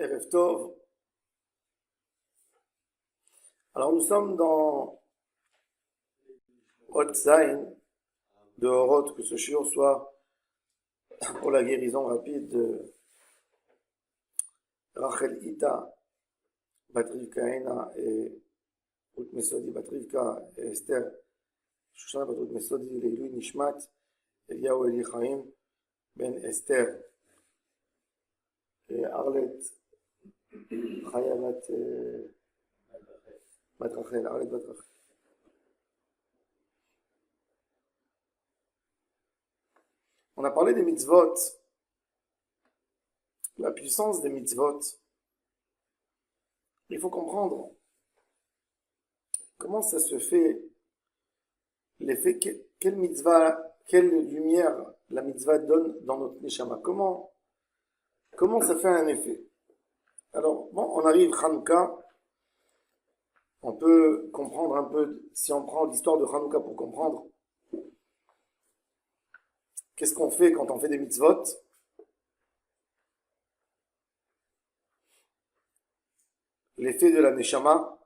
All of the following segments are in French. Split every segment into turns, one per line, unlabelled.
Erev Tov. Alors nous sommes dans Hot Zain de Horot, que ce shiur soit pour la guérison rapide de Rachel Ita, Batrivka Ena et Ruth Mesodi, Batrivka et Esther, Shoshana Bat Ruth Mesodi, Leilui Nishmat, Eliyahu Eli Chaim, Ben Esther, et Arlet, Chaya Bat Rachel, Arlet Bat Rachel. On a parlé des mitzvot, la puissance des mitzvot. Il faut comprendre comment ça se fait, l'effet, quelle mitzvah, quelle lumière la mitzvah donne dans notre neshama. Comment ça fait un effet. Alors, bon, on arrive Hanouka, on peut comprendre un peu, si on prend l'histoire de Hanouka pour comprendre, qu'est-ce qu'on fait quand on fait des mitzvot? L'effet de la neshama.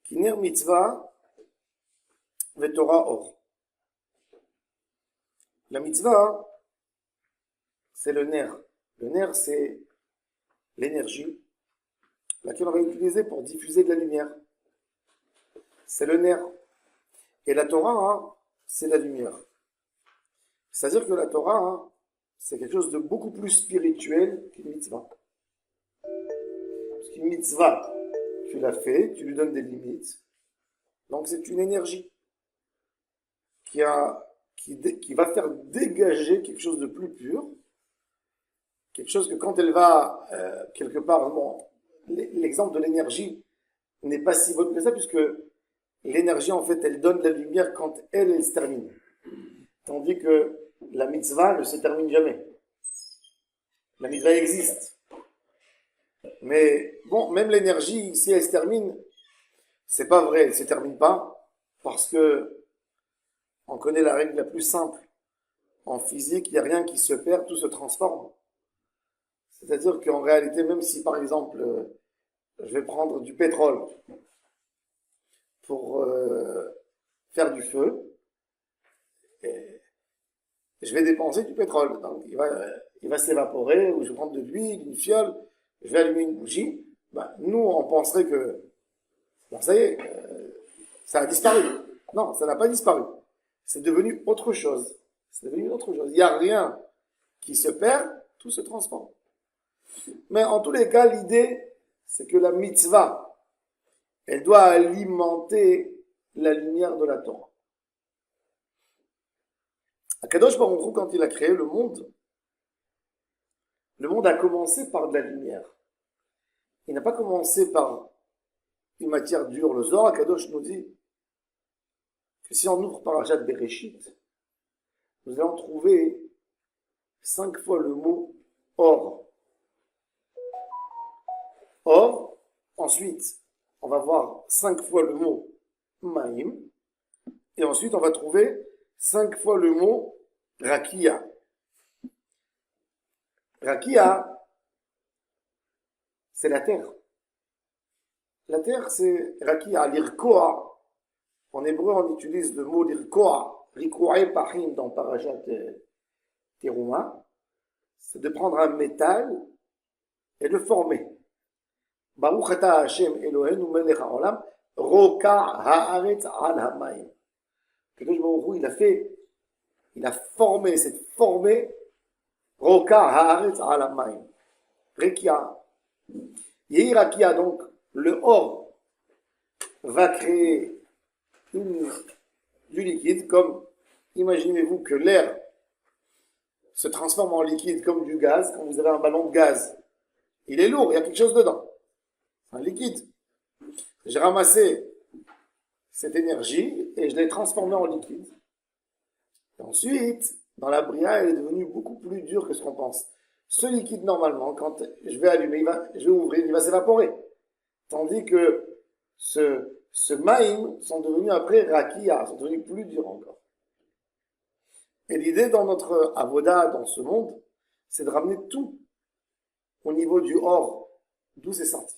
Kiner mitzvah ve'torah or. La mitzvah, c'est le nerf. Le nerf, c'est l'énergie, laquelle on va utiliser pour diffuser de la lumière. C'est le nerf. Et la Torah, c'est la lumière. C'est-à-dire que la Torah, c'est quelque chose de beaucoup plus spirituel qu'une mitzvah. Parce qu'une mitzvah, tu l'as fait, tu lui donnes des limites. Donc c'est une énergie qui va faire dégager quelque chose de plus pur. Quelque chose que quand elle va quelque part, bon, l'exemple de l'énergie n'est pas si bon que ça, puisque l'énergie, en fait, elle donne la lumière quand elle se termine. Tandis que la mitzvah ne se termine jamais. La mitzvah existe. Mais bon, même l'énergie, si elle se termine, c'est pas vrai, elle se termine pas, parce que on connaît la règle la plus simple. En physique, il n'y a rien qui se perd, tout se transforme. C'est-à-dire qu'en réalité, même si par exemple, je vais prendre du pétrole pour faire du feu, et je vais dépenser du pétrole. Donc il va s'évaporer, ou je vais prendre de l'huile, une fiole, je vais allumer une bougie. Ben, nous, on penserait que, bon, ça y est, ça a disparu. Non, ça n'a pas disparu. C'est devenu autre chose. C'est devenu autre chose. Il n'y a rien qui se perd, tout se transforme. Mais en tous les cas, l'idée, c'est que la mitzvah, elle doit alimenter la lumière de la Torah. Akadosh Baruch Hu, quand il a créé le monde a commencé par de la lumière. Il n'a pas commencé par une matière dure. Le Zohar, Akadosh nous dit que si on ouvre Parashat Bereshit, nous allons trouver 5 fois le mot or. Or, ensuite, on va voir 5 fois le mot maïm, et ensuite on va trouver 5 fois le mot rakia. Rakia, c'est la terre. La terre, c'est rakia, l'irkoa. En hébreu, on utilise le mot l'irkoa, rikoae pachim dans Parashat Teruma. C'est de prendre un métal et de le former. Baruch ata Hashem Eloheinu melech haolam, roka haaretz al hamayim. Kadosh Baruch Hu, il a formé, c'est formé, roka haaretz al hamayim. Rekia. Yehi rakia, donc, le or va créer du liquide, comme, imaginez-vous que l'air se transforme en liquide comme du gaz. Quand vous avez un ballon de gaz, il est lourd, il y a quelque chose dedans. Un liquide. J'ai ramassé cette énergie et je l'ai transformée en liquide. Et ensuite, dans la bria, elle est devenue beaucoup plus dure que ce qu'on pense. Ce liquide, normalement, quand je vais allumer, je vais ouvrir, il va s'évaporer. Tandis que ce maïm sont devenus après rakia, sont devenus plus durs encore. Et l'idée dans notre avoda, dans ce monde, c'est de ramener tout au niveau du or, d'où c'est sorti.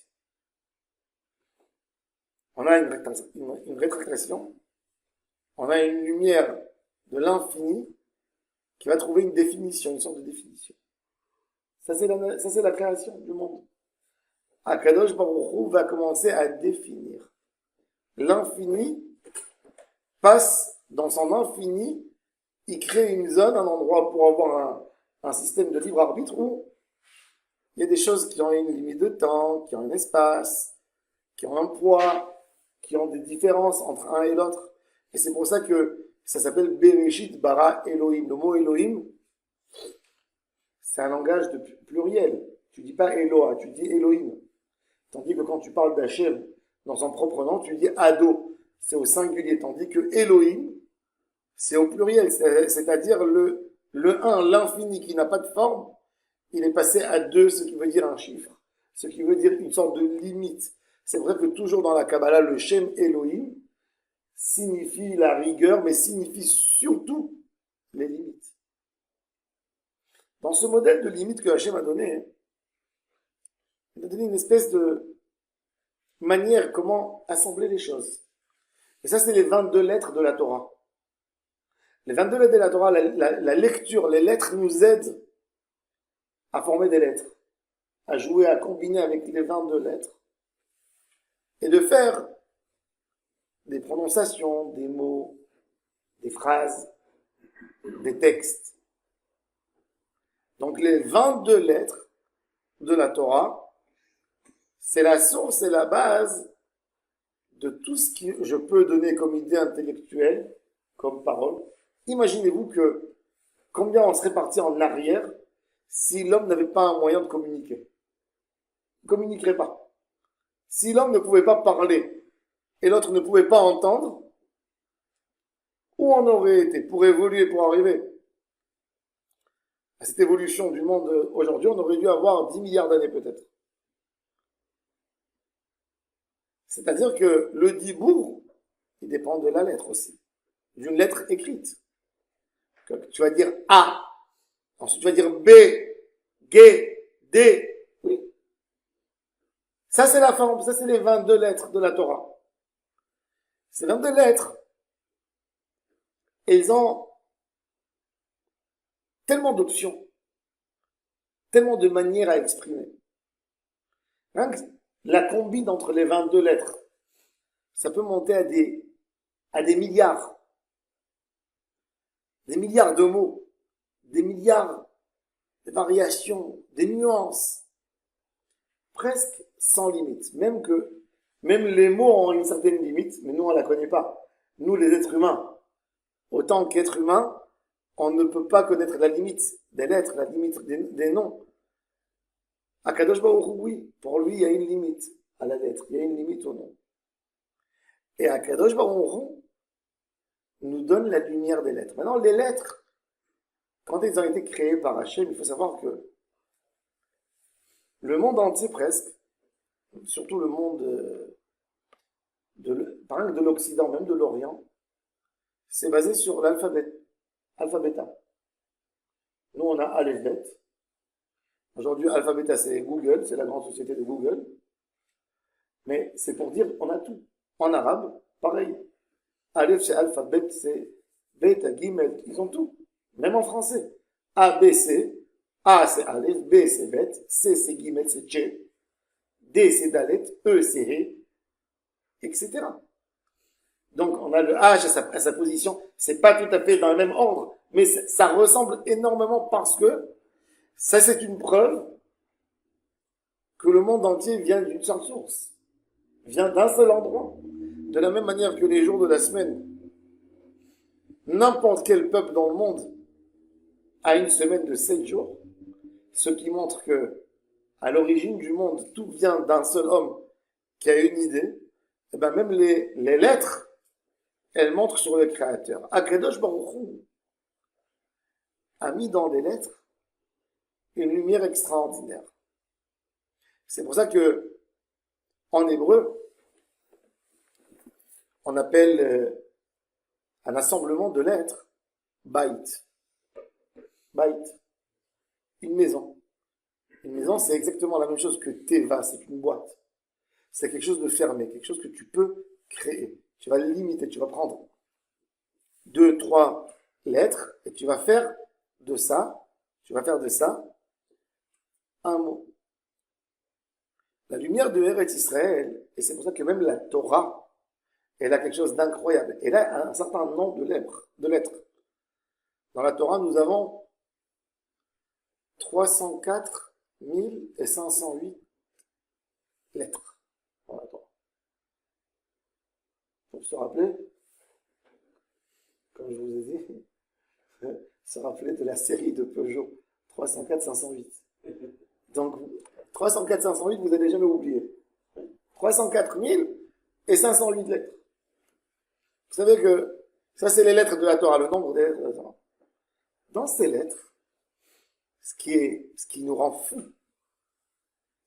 On a une rétractation, on a une lumière de l'infini qui va trouver une définition, une sorte de définition. Ça, c'est la création du monde. Akadosh Baruch Hu va commencer à définir. L'infini passe dans son infini, il crée une zone, un endroit pour avoir un système de libre arbitre où il y a des choses qui ont une limite de temps, qui ont un espace, qui ont un poids, qui ont des différences entre un et l'autre. Et c'est pour ça que ça s'appelle Bereshit bara Elohim. Le mot Elohim, c'est un langage de pluriel. Tu dis pas Eloah, tu dis Elohim. Tandis que quand tu parles d'Hachem dans son propre nom, tu dis Ado. C'est au singulier. Tandis que Elohim, c'est au pluriel. C'est-à-dire le un, l'infini qui n'a pas de forme, il est passé à 2, ce qui veut dire un chiffre. Ce qui veut dire une sorte de limite. C'est vrai que toujours dans la Kabbalah, le Shem Elohim signifie la rigueur, mais signifie surtout les limites. Dans ce modèle de limite que Hachem a donné, il a donné une espèce de manière comment assembler les choses. Et ça, c'est les 22 lettres de la Torah. Les 22 lettres de la Torah, la lecture, les lettres nous aident à former des lettres, à jouer, à combiner avec les 22 lettres, et de faire des prononciations, des mots, des phrases, des textes. Donc les 22 lettres de la Torah, c'est la source et la base de tout ce que je peux donner comme idée intellectuelle, comme parole. Imaginez-vous que combien on serait parti en arrière si l'homme n'avait pas un moyen de communiquer. Il ne communiquerait pas. Si l'homme ne pouvait pas parler et l'autre ne pouvait pas entendre, où on aurait été pour évoluer, pour arriver à cette évolution du monde aujourd'hui? On aurait dû avoir 10 milliards d'années peut-être. C'est-à-dire que le dibour, il dépend de la lettre aussi, d'une lettre écrite. Tu vas dire A, ensuite tu vas dire B, G, D. Oui. Ça c'est la forme, ça c'est les 22 lettres de la Torah. Ces 22 lettres, elles ont tellement d'options, tellement de manières à exprimer. Hein, la combine entre les 22 lettres, ça peut monter à des milliards de mots, des milliards de variations, des nuances, presque sans limite. Même les mots ont une certaine limite, mais nous on la connaît pas. Nous les êtres humains, autant qu'êtres humains, on ne peut pas connaître la limite des lettres, la limite des noms. Akadosh Baruch Hu, oui, pour lui il y a une limite à la lettre, il y a une limite au nom. Et Akadosh Baruch Hu nous donne la lumière des lettres. Maintenant, les lettres, quand elles ont été créées par Hachem, il faut savoir que le monde entier presque, surtout le monde par exemple de l'Occident, même de l'Orient, c'est basé sur l'alphabet, alphabeta. Nous, on a Aleph Bet. Aujourd'hui, Alphabeta, c'est Google, c'est la grande société de Google. Mais c'est pour dire qu'on a tout. En arabe, pareil. Aleph, c'est alphabet, c'est bêta, gimel, ils ont tout. Même en français. A, B, C. A, c'est Aleph, B, c'est bet, C, c'est gimel, c'est tché. D, c'est dalet, E, c'est he, etc. Donc, on a le H à sa position. C'est pas tout à fait dans le même ordre, mais ça ressemble énormément parce que ça, c'est une preuve que le monde entier vient d'une seule source, vient d'un seul endroit. De la même manière que les jours de la semaine, n'importe quel peuple dans le monde a une semaine de 7 jours, ce qui montre que, à l'origine du monde, tout vient d'un seul homme qui a une idée. Et bien même les lettres, elles montrent sur le Créateur. Akadosh Baruch Hu a mis dans les lettres une lumière extraordinaire. C'est pour ça que, en hébreu, on appelle un assemblement de lettres, Bait. Bait, une maison. Une maison, c'est exactement la même chose que Teva, c'est une boîte. C'est quelque chose de fermé, quelque chose que tu peux créer. Tu vas le limiter, tu vas prendre 2, 3 lettres et tu vas faire de ça un mot. La lumière de Eretz Israël, et c'est pour ça que même la Torah, elle a quelque chose d'incroyable. Elle a un certain nombre de lettres. Dans la Torah, nous avons 304 508 lettres. Dans la Torah. Pour se rappeler, comme je vous ai dit, se rappeler de la série de Peugeot 304 508. Donc, 304 508, vous n'allez jamais oublier. 304 508 lettres. Vous savez que ça, c'est les lettres de la Torah, le nombre des lettres de la Torah. Dans ces lettres, ce qui nous rend fous,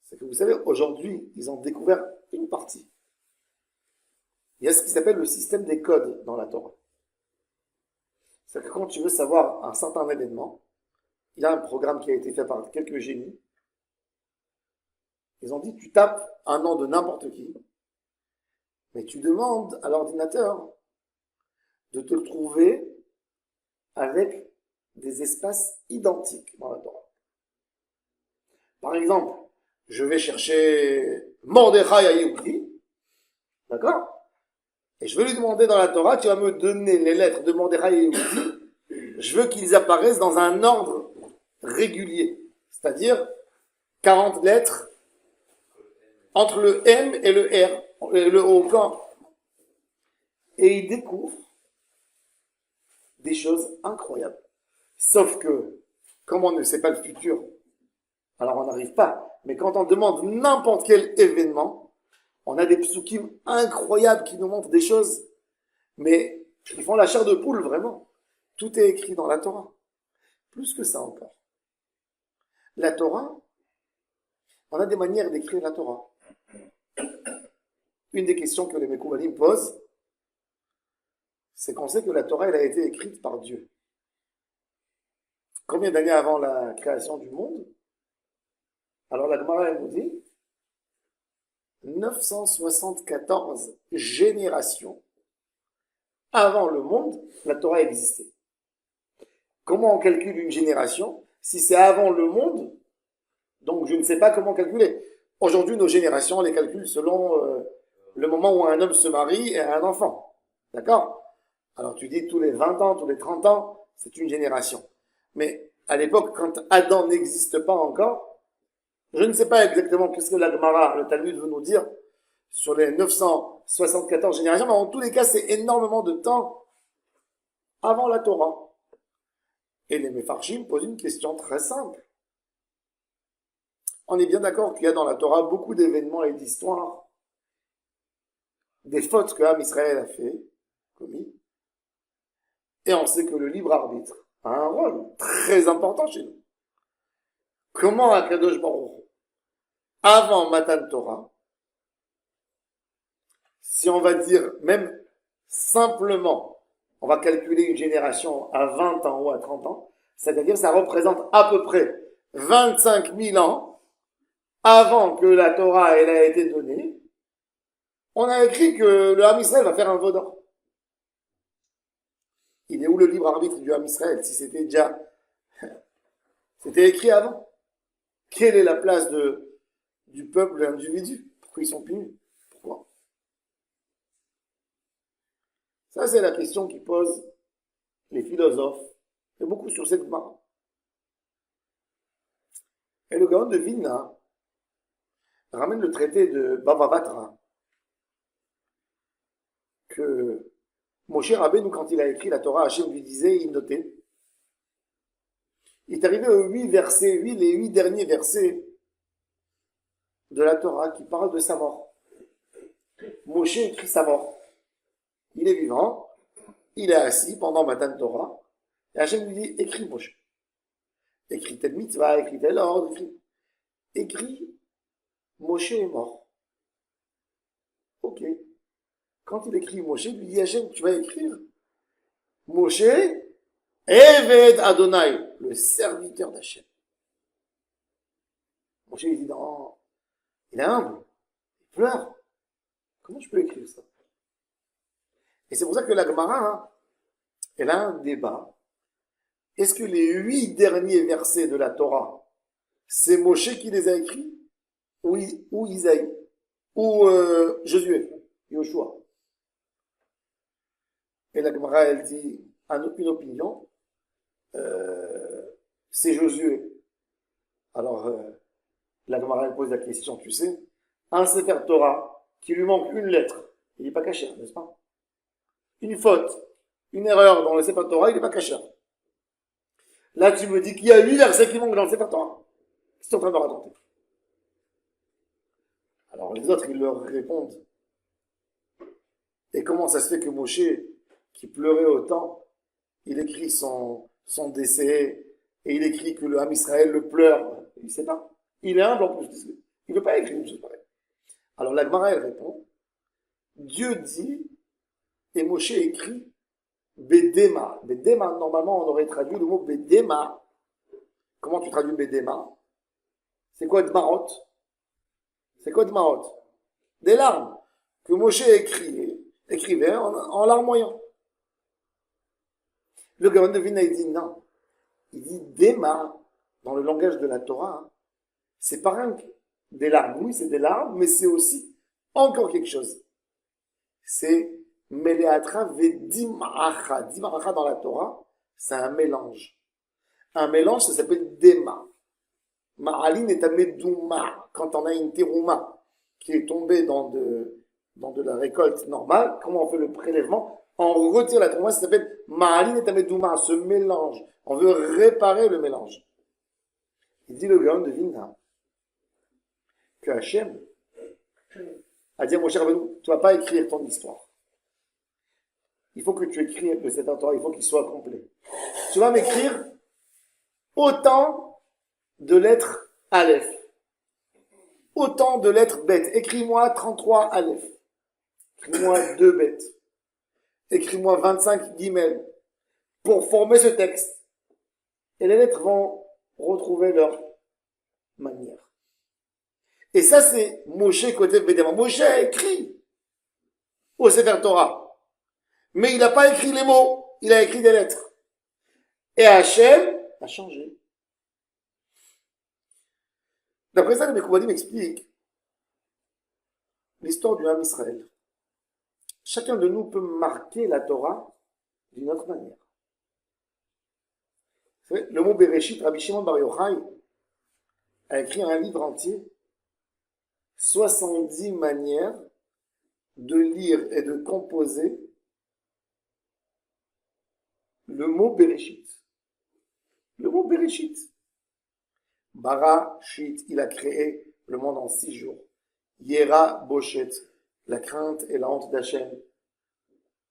c'est que vous savez, aujourd'hui, ils ont découvert une partie. Il y a ce qui s'appelle le système des codes dans la Torah. C'est-à-dire que quand tu veux savoir un certain événement, il y a un programme qui a été fait par quelques génies. Ils ont dit, tu tapes un nom de n'importe qui, mais tu demandes à l'ordinateur de te le trouver avec des espaces identiques dans la Torah. Par exemple, je vais chercher Mordechai à Yehudi, d'accord? Et je vais lui demander dans la Torah, tu vas me donner les lettres de Mordechai à Yehudi, je veux qu'ils apparaissent dans un ordre régulier, c'est-à-dire 40 lettres entre le M et le R, le O quand. Et il découvre des choses incroyables. Sauf que, comme on ne sait pas le futur, alors on n'arrive pas. Mais quand on demande n'importe quel événement, on a des psukim incroyables qui nous montrent des choses, mais qui font la chair de poule, vraiment. Tout est écrit dans la Torah. Plus que ça encore. La Torah, on a des manières d'écrire la Torah. Une des questions que les Mekoubalim posent, c'est qu'on sait que la Torah, elle a été écrite par Dieu. Combien d'années avant la création du monde? Alors la Gemara, elle nous dit 974 générations avant le monde, la Torah existait. Comment on calcule une génération? Si c'est avant le monde, donc je ne sais pas comment calculer. Aujourd'hui, nos générations, on les calcule selon le moment où un homme se marie et a un enfant. D'accord? Alors tu dis tous les 20 ans, tous les 30 ans, c'est une génération. Mais à l'époque, quand Adam n'existe pas encore, je ne sais pas exactement qu'est-ce que la Gemara, le Talmud veut nous dire sur les 974 générations, mais en tous les cas, c'est énormément de temps avant la Torah. Et les Mefarshim posent une question très simple. On est bien d'accord qu'il y a dans la Torah beaucoup d'événements et d'histoires, des fautes que Am Israël a fait, commis, et on sait que le libre arbitre a un rôle très important chez nous. Comment Akadosh Baruch Hu, avant Matan Torah, si on va dire même simplement, on va calculer une génération à 20 ans ou à 30 ans, c'est-à-dire ça représente à peu près 25 000 ans avant que la Torah elle a été donnée, on a écrit que le Ham Israël va faire un veau d'or. Il est où le libre arbitre du Ham Israël si c'était déjà c'était écrit avant? Quelle est la place du peuple, de l'individu? Pourquoi ils sont punis? Pourquoi? Ça, c'est la question qui posent les philosophes, et beaucoup sur cette Gemara. Et le Gaon de Vilna ramène le traité de Bava Batra, que Moshe Rabbeinu, quand il a écrit la Torah, Hachem lui disait, il notait. Il est arrivé aux 8 versets, les 8 derniers versets de la Torah qui parlent de sa mort. Moshe écrit sa mort. Il est vivant, il est assis pendant Matan Torah, et Hachem lui dit, écris Moshe. Écris tel mitzvah, écris tel ordre, écris Moshe est mort. Ok. Quand il écrit Moshe, il lui dit Hachem, tu vas écrire Moshe Eved Adonai, le serviteur d'Hachem. Moshe il dit non, il est humble, il pleure. Comment je peux écrire ça? Et c'est pour ça que la Gemara, hein, elle a un débat. Est-ce que les 8 derniers versets de la Torah, c'est Moshe qui les a écrits ou Isaïe ou Josué, Yoshua? Et la Gemara, elle dit une opinion, c'est Josué. Alors, la Gemara, elle pose la question, tu sais, un Sefer Torah qui lui manque une lettre, il n'est pas caché, n'est-ce pas? Une faute, une erreur dans le Sefer Torah, il n'est pas caché. Là, tu me dis qu'il y a 8 versets qui manquent dans le Sefer Torah. Qu'est-ce que tu es en train de raconter? Alors, les autres, ils leur répondent. Et comment ça se fait que Moshe, qui pleurait autant, il écrit son décès, et il écrit que le Ham Israël le pleure? Il ne sait pas. Il est humble en plus. Il ne veut pas écrire une chose pareille. Alors la Gemara, elle répond, Dieu dit, et Moshe écrit, Bedema. Bedema, normalement, on aurait traduit le mot Bedema. Comment tu traduis Bedema? C'est quoi Dmarot? C'est quoi Dmarot? Des larmes que Moshe écrivait en larmoyant. Le Gaon de Vina, il dit non. Il dit Dema, dans le langage de la Torah, hein, c'est pas rien que des larmes. Oui, c'est des larmes, mais c'est aussi encore quelque chose. C'est Meleatra Vedimaracha. Dimaracha dans la Torah, c'est un mélange. Un mélange, ça s'appelle Dema. Ma'alin est Amedouma. Quand on a une terouma qui est tombée dans de la récolte normale, comment on fait le prélèvement? On retire la terouma, ça s'appelle Ma'alin et Amedouma, ce mélange. On veut réparer le mélange. Il dit le Gaon de Vilna que Hachem a dit à mon cher Rabbeinu, tu ne vas pas écrire ton histoire. Il faut que tu écrives le Sefer Torah, il faut qu'il soit complet. Tu vas m'écrire autant de lettres Aleph, autant de lettres bêtes. Écris-moi 33 Aleph, écris-moi 2 bêtes, écris-moi 25 guimel pour former ce texte. Et les lettres vont retrouver leur manière. Et ça, c'est Moshe côté Bedema. Moshe a écrit au Sefer Torah. Mais il n'a pas écrit les mots, il a écrit des lettres. Et Hachem a changé. D'après ça, le Mekoubadim m'explique l'histoire du Ham Israël. Chacun de nous peut marquer la Torah d'une autre manière. Le mot Bereshit, Rabbi Shimon Bar Yochai a écrit un livre entier, 70 manières de lire et de composer le mot Bereshit. Le mot Bereshit. Barashit, il a créé le monde en 6 jours. Yera Boshet, la crainte et la honte d'Hachem.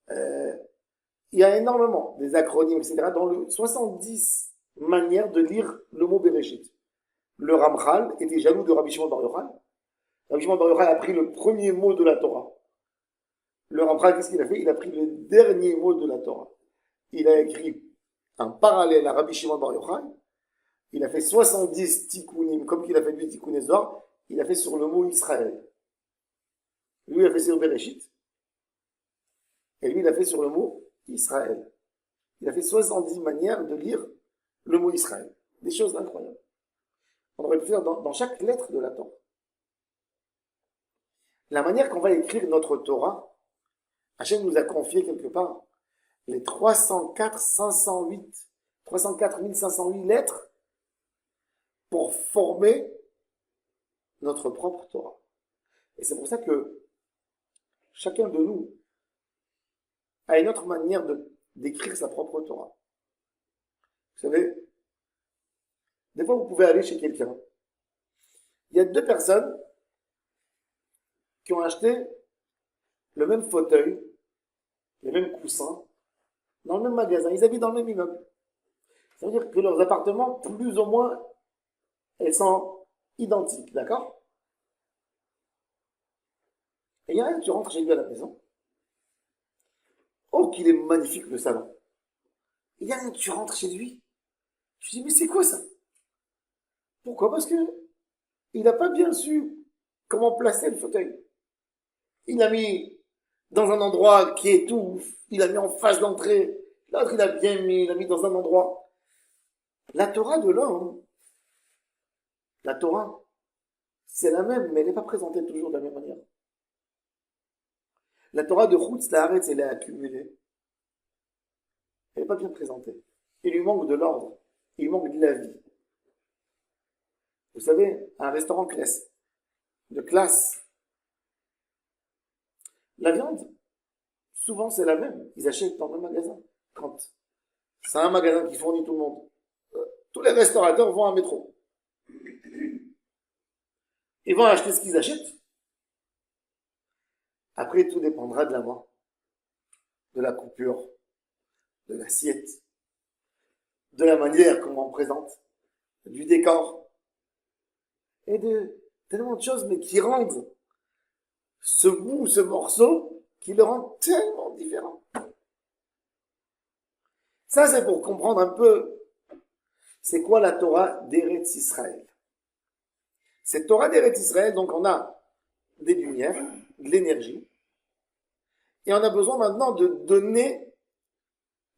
Il y a énormément des acronymes, etc. dans le 70 manières de lire le mot Bereshit. Le Ramchal était jaloux de Rabbi Shimon Bar Yochai. Rabbi Shimon Bar Yochai a pris le premier mot de la Torah. Le Ramchal, qu'est-ce qu'il a fait? Il a pris le dernier mot de la Torah. Il a écrit un parallèle à Rabbi Shimon Bar Yochai. Il a fait 70 tikkunim, comme qu'il a fait lui tikkun Ezor, il a fait sur le mot Israël. Lui, il a fait sur Bereshit. Et lui, il a fait sur le mot Israël. Il a fait 70 manières de lire le mot Israël. Des choses incroyables. On aurait pu faire dans chaque lettre de la Torah. La manière qu'on va écrire notre Torah, Hachem nous a confié quelque part les 304 508 lettres pour former notre propre Torah. Et c'est pour ça que chacun de nous a une autre manière d'écrire sa propre Torah. Vous savez, des fois vous pouvez aller chez quelqu'un. Il y a 2 personnes qui ont acheté le même fauteuil, les mêmes coussins, dans le même magasin. Ils habitent dans le même immeuble. Ça veut dire que leurs appartements, plus ou moins, elles sont identiques, d'accord? Et il y a un, tu rentres chez lui à la maison. Oh, qu'il est magnifique le salon. tu rentres chez lui. Je dis, mais c'est quoi ça? Pourquoi? Parce que il n'a pas bien su comment placer le fauteuil. Il l'a mis dans un endroit qui étouffe, il l'a mis en face d'entrée. L'autre, il a bien mis, il l'a mis dans un endroit. La Torah de l'homme, la Torah, c'est la même, mais elle n'est pas présentée toujours de la même manière. La Torah de Chutz La'aretz, elle est accumulée. Elle n'est pas bien présentée. Il lui manque de l'ordre. Il lui manque de la vie. Vous savez, un restaurant de classe, la viande, souvent c'est la même. Ils achètent dans le même magasin. Quand c'est un magasin qui fournit tout le monde, tous les restaurateurs vont à un métro. Ils vont acheter ce qu'ils achètent. Après, tout dépendra de la main, de la coupure, de l'assiette, de la manière comment on présente, du décor, et de tellement de choses, mais qui rendent ce bout, ce morceau, qui le rend tellement différent. Ça, c'est pour comprendre un peu, c'est quoi la Torah d'Eretz Israël. Cette Torah d'Eretz Israël, donc on a des lumières, de l'énergie, et on a besoin maintenant de donner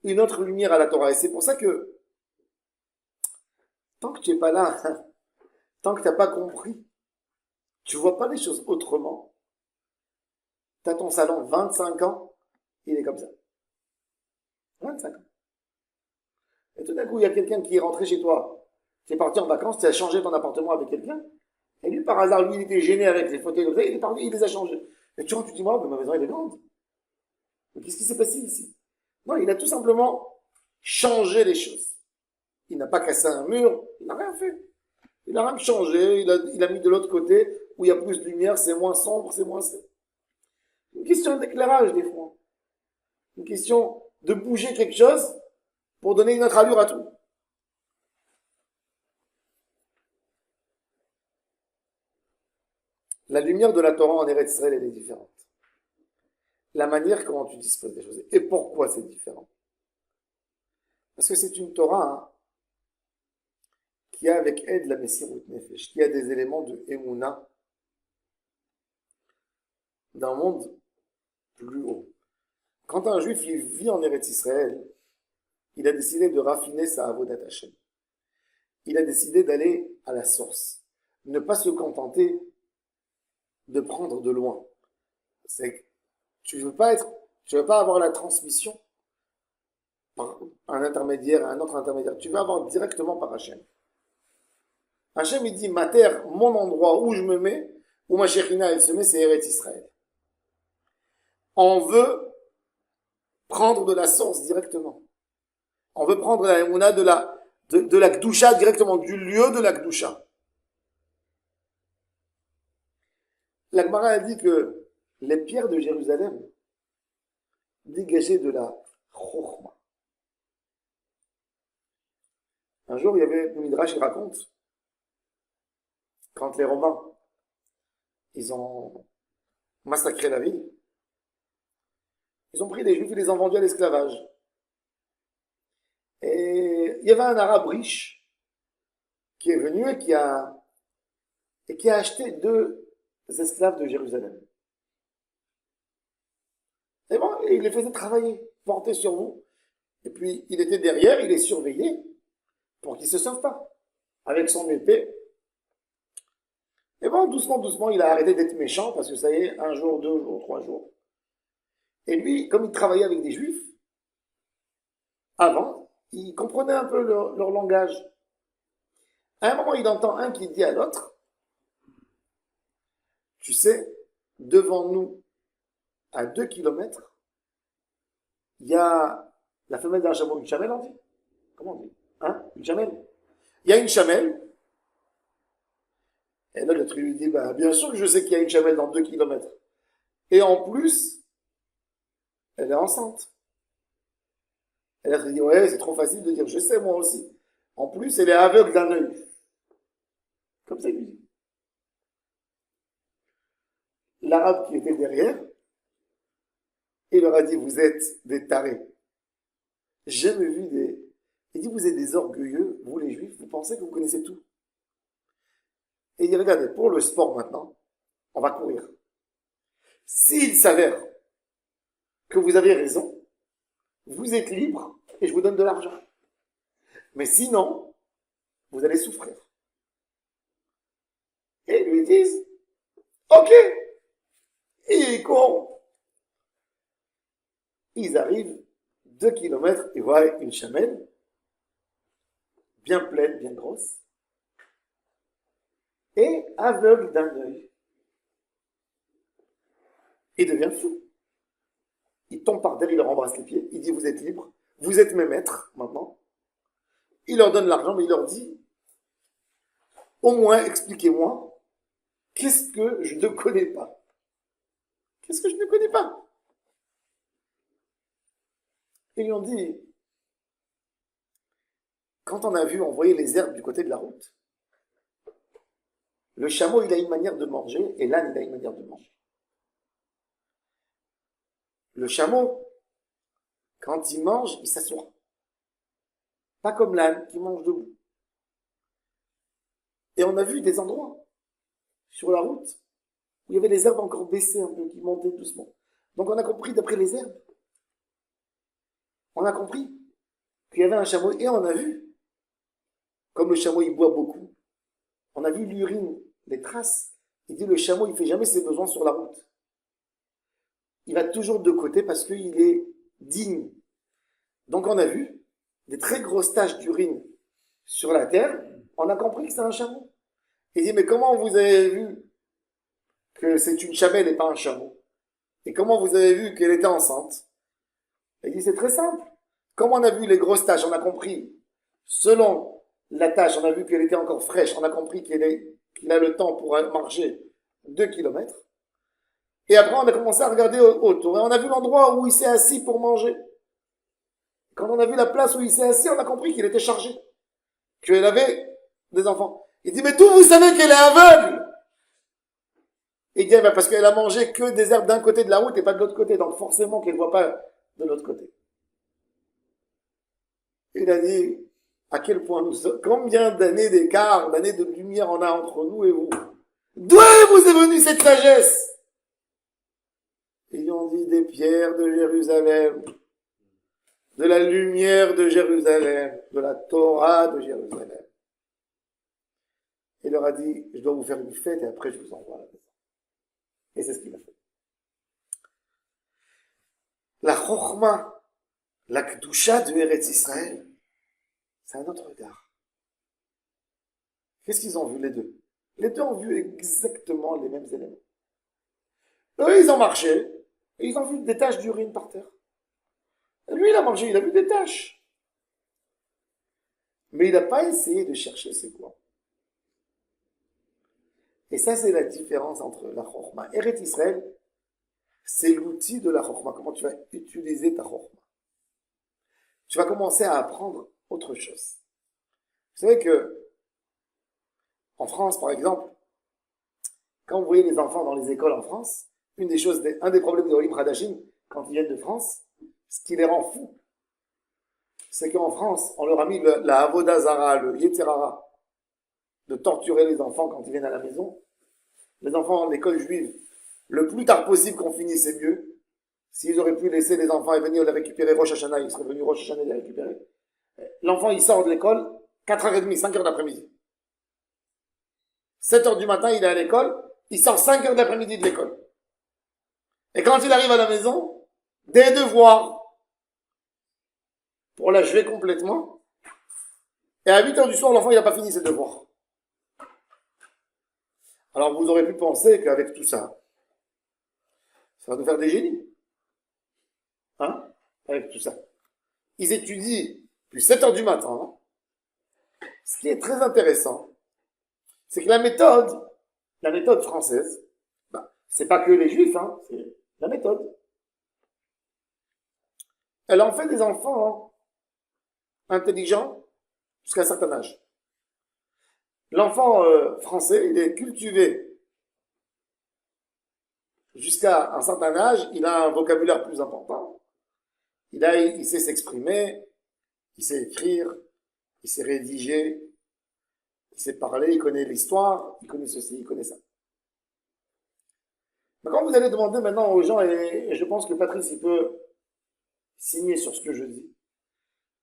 une autre lumière à la Torah. Et c'est pour ça que, tant que tu n'es pas là, tant que tu n'as pas compris, tu vois pas les choses autrement. Tu as ton salon, 25 ans, il est comme ça. 25 ans. Et tout d'un coup, il y a quelqu'un qui est rentré chez toi. Tu es parti en vacances, tu as changé ton appartement avec quelqu'un. Et lui, par hasard, lui, il était gêné avec les fauteuils, il est parti, il les a changés. Et tu rentres, tu te dis, moi, mais ma maison, elle est grande. Mais qu'est-ce qui s'est passé ici? Non, il a tout simplement changé les choses. Il n'a pas cassé un mur, il n'a rien fait. Il n'a rien changé, il a mis de l'autre côté, où il y a plus de lumière, c'est moins sombre, c'est moins... Une question d'éclairage, des fois. Une question de bouger quelque chose pour donner une autre allure à tout. La lumière de la Torah en Eretz Israël, elle est différente. La manière comment tu disposes des choses. Et pourquoi c'est différent? Parce que c'est une Torah qui a avec aide la Messirut Nefesh, qui a des éléments de Emouna d'un monde plus haut. Quand un juif il vit en Eretz Israël, il a décidé de raffiner sa avodat Hashem. Il a décidé d'aller à la source. Ne pas se contenter de prendre de loin. C'est tu veux pas avoir la transmission par un intermédiaire, un autre intermédiaire. Tu veux avoir directement par Hachem. Hachem, il dit, ma terre, mon endroit où je me mets, où ma Shekhinah, elle se met, c'est Eretz Israël. On veut prendre de la source directement. On veut prendre la Emouna de la Kdusha directement, du lieu de la Kdusha. La Gemara a dit que les pierres de Jérusalem dégageaient de la Chokhma. Un jour, il y avait le Midrash qui raconte, quand les Romains, ils ont massacré la ville, ils ont pris des Juifs et les ont vendus à l'esclavage. Et il y avait un Arabe riche qui est venu et qui a acheté 2 esclaves de Jérusalem. Et bon, il les faisait travailler, porter sur vous. Et puis, il était derrière, il les surveillait pour qu'ils ne se sauvent pas. Avec son épée. Et bon, doucement, doucement, il a arrêté d'être méchant parce que ça y est, 1 jour, 2 jours, 3 jours. Et lui, comme il travaillait avec des Juifs, avant, il comprenait un peu leur langage. À un moment, il entend un qui dit à l'autre, tu sais, devant nous, à 2 kilomètres, il y a la femelle d'un chameau, une chamelle, on dit? Comment on dit? Hein? Une chamelle? Il y a une chamelle. Et là, le truc lui dit, bah, bien sûr que je sais qu'il y a une chamelle dans 2 kilomètres. Et en plus, elle est enceinte. Et l'autre dit, ouais, c'est trop facile de dire, je sais moi aussi. En plus, elle est aveugle d'un œil. Comme ça, il lui dit. L'arabe qui était derrière, il leur a dit, vous êtes des tarés. J'ai jamais vu vous êtes des orgueilleux, vous les juifs, vous pensez que vous connaissez tout. Et il dit, regardez, pour le sport maintenant, on va courir. S'il s'avère que vous avez raison, vous êtes libre et je vous donne de l'argent. Mais sinon, vous allez souffrir. Et ils lui disent, ok, il court. Ils arrivent 2 kilomètres et voient une chamelle, bien pleine, bien grosse, et aveugle d'un œil. Il devient fou. Il tombe par terre, il leur embrasse les pieds, il dit, vous êtes libres, vous êtes mes maîtres, maintenant. Il leur donne l'argent, mais il leur dit, au moins, expliquez-moi, qu'est-ce que je ne connais pas? Qu'est-ce que je ne connais pas? Ils lui ont dit, quand on a vu envoyer les herbes du côté de la route, le chameau, il a une manière de manger, et l'âne, il a une manière de manger. Le chameau, quand il mange, il s'assoit. Pas comme l'âne qui mange debout. Et on a vu des endroits sur la route où il y avait les herbes encore baissées un peu, qui montaient doucement. Donc on a compris, d'après les herbes, on a compris qu'il y avait un chameau, et on a vu, comme le chameau il boit beaucoup, on a vu l'urine, les traces. Il dit le chameau il fait jamais ses besoins sur la route. Il va toujours de côté parce qu'il est digne. Donc on a vu des très grosses taches d'urine sur la terre, on a compris que c'est un chameau. Il dit mais comment vous avez vu que c'est une chamelle et pas un chameau? Et comment vous avez vu qu'elle était enceinte? Il dit c'est très simple. Comme on a vu les grosses taches, on a compris, selon la tâche, on a vu qu'elle était encore fraîche, on a compris qu'il a le temps pour marcher 2 kilomètres. Et après, on a commencé à regarder autour. Et on a vu l'endroit où il s'est assis pour manger. Quand on a vu la place où il s'est assis, on a compris qu'il était chargé. Qu'il avait des enfants. Il dit, mais d'où vous savez qu'elle est aveugle? Il dit, parce qu'elle a mangé que des herbes d'un côté de la route et pas de l'autre côté. Donc forcément qu'elle ne voit pas de l'autre côté. Il a dit, à quel point nous sommes, combien d'années d'écart, d'années de lumière on a entre nous et vous? D'où vous est venue cette sagesse? Ils ont dit des pierres de Jérusalem, de la lumière de Jérusalem, de la Torah de Jérusalem. Il leur a dit, je dois vous faire une fête et après je vous envoie à la maison. Et c'est ce qu'il a fait. La Chochma, la Kedusha de Eretz Israël, c'est un autre regard. Qu'est-ce qu'ils ont vu les deux? Les deux ont vu exactement les mêmes éléments. Eux, ils ont marché, et ils ont vu des taches d'urine par terre. Et lui, il a mangé, il a vu des taches. Mais il n'a pas essayé de chercher c'est quoi. Et ça, c'est la différence entre la Chochma. Eretz Israël, c'est l'outil de la Chochma. Comment tu vas utiliser ta Chochma. Tu vas commencer à apprendre autre chose. Vous savez que, en France, par exemple, quand vous voyez les enfants dans les écoles en France, un des problèmes de Olim Hadashim, quand ils viennent de France, ce qui les rend fous, c'est qu'en France, on leur a mis la Avoda Zara, le Yetzirara, de torturer les enfants quand ils viennent à la maison. Les enfants de l'école juive, le plus tard possible qu'on finisse, c'est mieux. S'ils auraient pu laisser les enfants et venir les récupérer Rosh Hashanah, ils seraient venus Rosh Hashanah les récupérer. L'enfant, il sort de l'école, 4h30, 5h d'après-midi. 7h du matin, il est à l'école, il sort 5h d'après-midi de l'école. Et quand il arrive à la maison, des devoirs pour l'achever complètement. Et à 8h du soir, l'enfant, il n'a pas fini ses devoirs. Alors vous aurez pu penser qu'avec tout ça, ça va nous faire des génies. Hein? Avec tout ça. Ils étudient depuis 7h du matin. Hein? Ce qui est très intéressant, c'est que la méthode française, c'est pas que les juifs, hein, c'est la méthode. Elle en fait des enfants intelligents jusqu'à un certain âge. L'enfant français, il est cultivé jusqu'à un certain âge, il a un vocabulaire plus important, il sait s'exprimer, il sait écrire, il s'est rédigé, il s'est parlé, il connaît l'histoire, il connaît ceci, il connaît ça. Mais quand vous allez demander maintenant aux gens, et je pense que Patrice, il peut signer sur ce que je dis,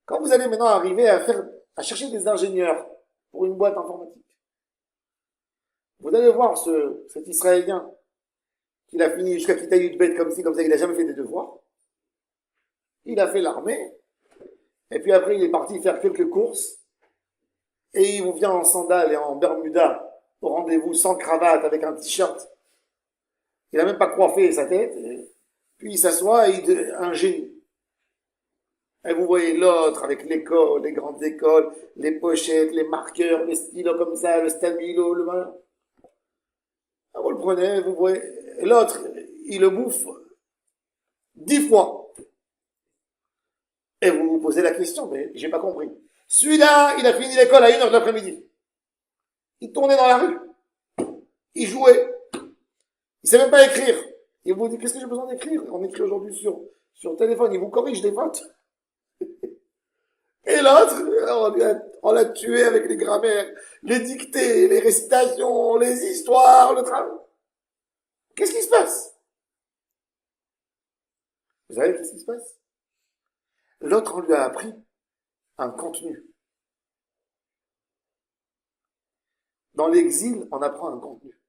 quand vous allez maintenant arriver à chercher des ingénieurs pour une boîte informatique, vous allez voir cet Israélien qu'il a fini jusqu'à quitter une bête comme ça, il n'a jamais fait des devoirs. Il a fait l'armée, et puis après il est parti faire quelques courses, et il vous vient en sandales et en bermuda au rendez-vous sans cravate avec un t-shirt. Il n'a même pas coiffé sa tête, et puis il s'assoit et un génie. Et vous voyez l'autre avec l'école, les grandes écoles, les pochettes, les marqueurs, les stylos comme ça, le stabilo, le mal. Vous le prenez, vous voyez. Et l'autre, il le bouffe 10 fois. Et vous vous posez la question, mais j'ai pas compris. Celui-là, il a fini l'école à 1h de l'après-midi. Il tournait dans la rue. Il jouait. Il sait même pas écrire. Il vous dit, qu'est-ce que j'ai besoin d'écrire? On écrit aujourd'hui sur téléphone, il vous corrige des fautes. Et l'autre, on l'a tué avec les grammaires, les dictées, les récitations, les histoires, le travail. Qu'est-ce qui se passe? Vous savez qu'est-ce qui se passe? L'autre, on lui a appris un contenu. Dans l'exil, on apprend un contenu.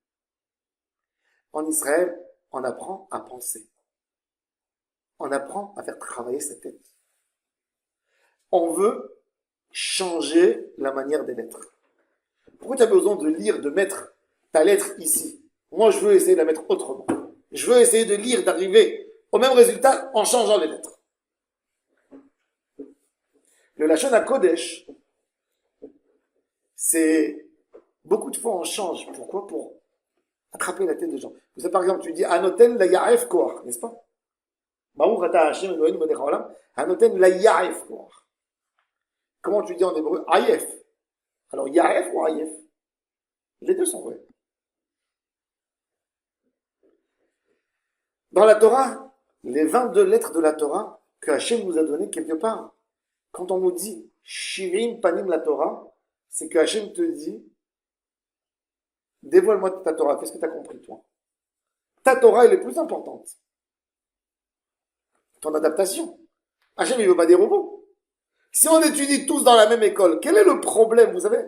En Israël, on apprend à penser. On apprend à faire travailler sa tête. On veut changer la manière des lettres. Pourquoi tu as besoin de lire, de mettre ta lettre ici? Moi, je veux essayer de la mettre autrement. Je veux essayer de lire, d'arriver au même résultat en changeant les lettres. Le Lachon HaKodesh, c'est beaucoup de fois on change. Pourquoi? Pour attraper la tête des gens. Vous savez, par exemple, tu dis Anoten la Ya'ef Koach, n'est-ce pas? Baruch ata Hashem Eloheinu melech haolam, Anoten la Ya'ef Koach. Comment tu dis en hébreu? Ayef. Alors, Ya'ef ou Ayef? Les deux sont vrais. Dans la Torah, les 22 lettres de la Torah que Hachem nous a données quelque part, quand on nous dit Shirim Panim la Torah, c'est que Hachem te dit dévoile-moi ta Torah. Qu'est-ce que tu as compris, toi? Ta Torah, elle est plus importante. Ton adaptation. Hachem, il veut pas des robots. Si on étudie tous dans la même école, quel est le problème, vous savez?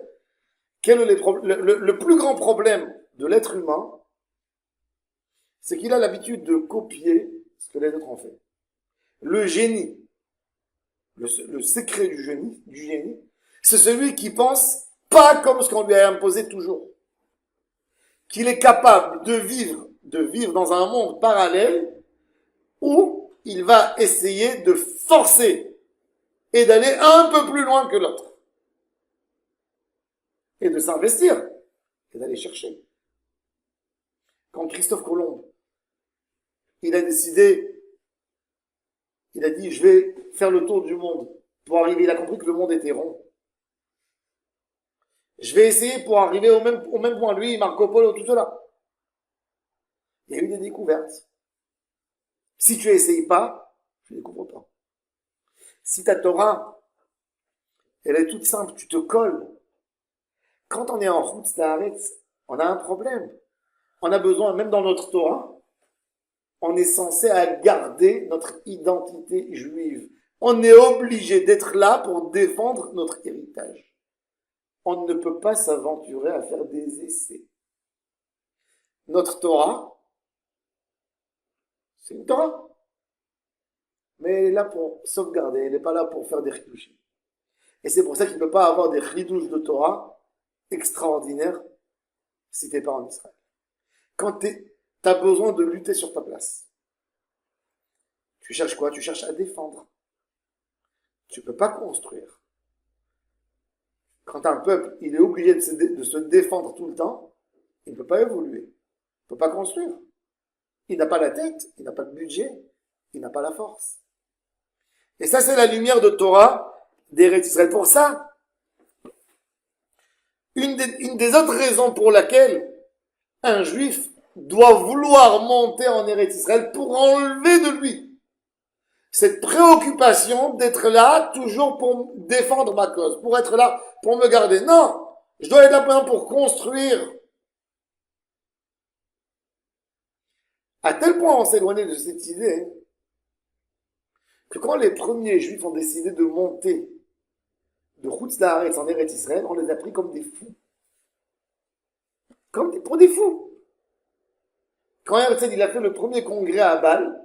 Quel est le plus grand problème de l'être humain? C'est qu'il a l'habitude de copier ce que les autres ont fait. Le génie, le secret du génie, c'est celui qui pense pas comme ce qu'on lui a imposé toujours. Qu'il est capable de vivre dans un monde parallèle où il va essayer de forcer et d'aller un peu plus loin que l'autre. Et de s'investir. Et d'aller chercher. Quand Christophe Colomb, il a décidé, il a dit, je vais faire le tour du monde. Pour arriver, il a compris que le monde était rond. Je vais essayer pour arriver au même point. Lui, Marco Polo, tout cela. Il y a eu des découvertes. Si tu n'essayes pas, tu ne découvres pas. Si ta Torah, elle est toute simple, tu te colles. Quand on est en route d'Aaretz, on a un problème. On a besoin, même dans notre Torah, on est censé à garder notre identité juive. On est obligé d'être là pour défendre notre héritage. On ne peut pas s'aventurer à faire des essais. Notre Torah, c'est une Torah. Mais elle est là pour sauvegarder, elle n'est pas là pour faire des chidouchim. Et c'est pour ça qu'il ne peut pas avoir des chidouches de Torah extraordinaires si tu n'es pas en Israël. Quand tu as besoin de lutter sur ta place, tu cherches quoi? Tu cherches à défendre. Tu ne peux pas construire. Quand un peuple, il est obligé de se défendre tout le temps, il ne peut pas évoluer. Il ne peut pas construire. Il n'a pas la tête, il n'a pas de budget, il n'a pas la force. Et ça, c'est la lumière de Torah d'Eretz Israël. Pour ça, une des autres raisons pour laquelle un juif doit vouloir monter en Eretz Israël pour enlever de lui cette préoccupation d'être là toujours pour défendre ma cause, pour être là, pour me garder. Non, je dois être là maintenant pour construire. À tel point on s'est éloigné de cette idée que quand les premiers juifs ont décidé de monter de Chutz La'aretz en Eretz Israël, on les a pris comme des fous. Pour des fous. Quand Herzl il a fait le premier congrès à Bâle,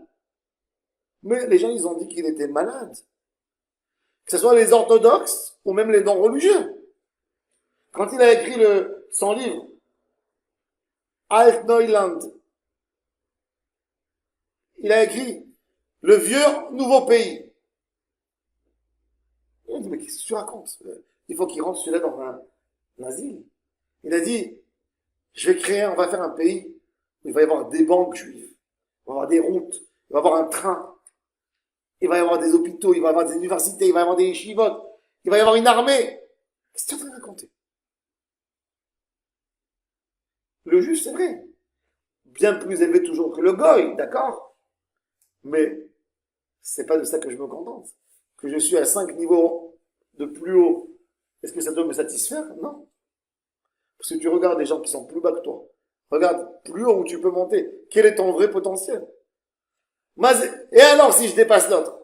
mais les gens ils ont dit qu'il était malade. Que ce soit les orthodoxes ou même les non-religieux. Quand il a écrit son livre, Alt Neuland, il a écrit le vieux nouveau pays. Il a dit, mais qu'est-ce que tu racontes? Il faut qu'il rentre celui-là dans un asile. Il a dit, on va faire un pays où il va y avoir des banques juives, il va y avoir des routes, il va y avoir un train, il va y avoir des hôpitaux, il va y avoir des universités, il va y avoir des yeshivot, il va y avoir une armée. Qu'est-ce que tu es en train de raconter? Le juif, c'est vrai, bien plus élevé toujours que le goy, d'accord? Mais c'est pas de ça que je me contente. Que je suis à 5 niveaux de plus haut, est-ce que ça doit me satisfaire? Non. Parce que tu regardes des gens qui sont plus bas que toi. Regarde, plus haut où tu peux monter. Quel est ton vrai potentiel? Et alors si je dépasse l'autre?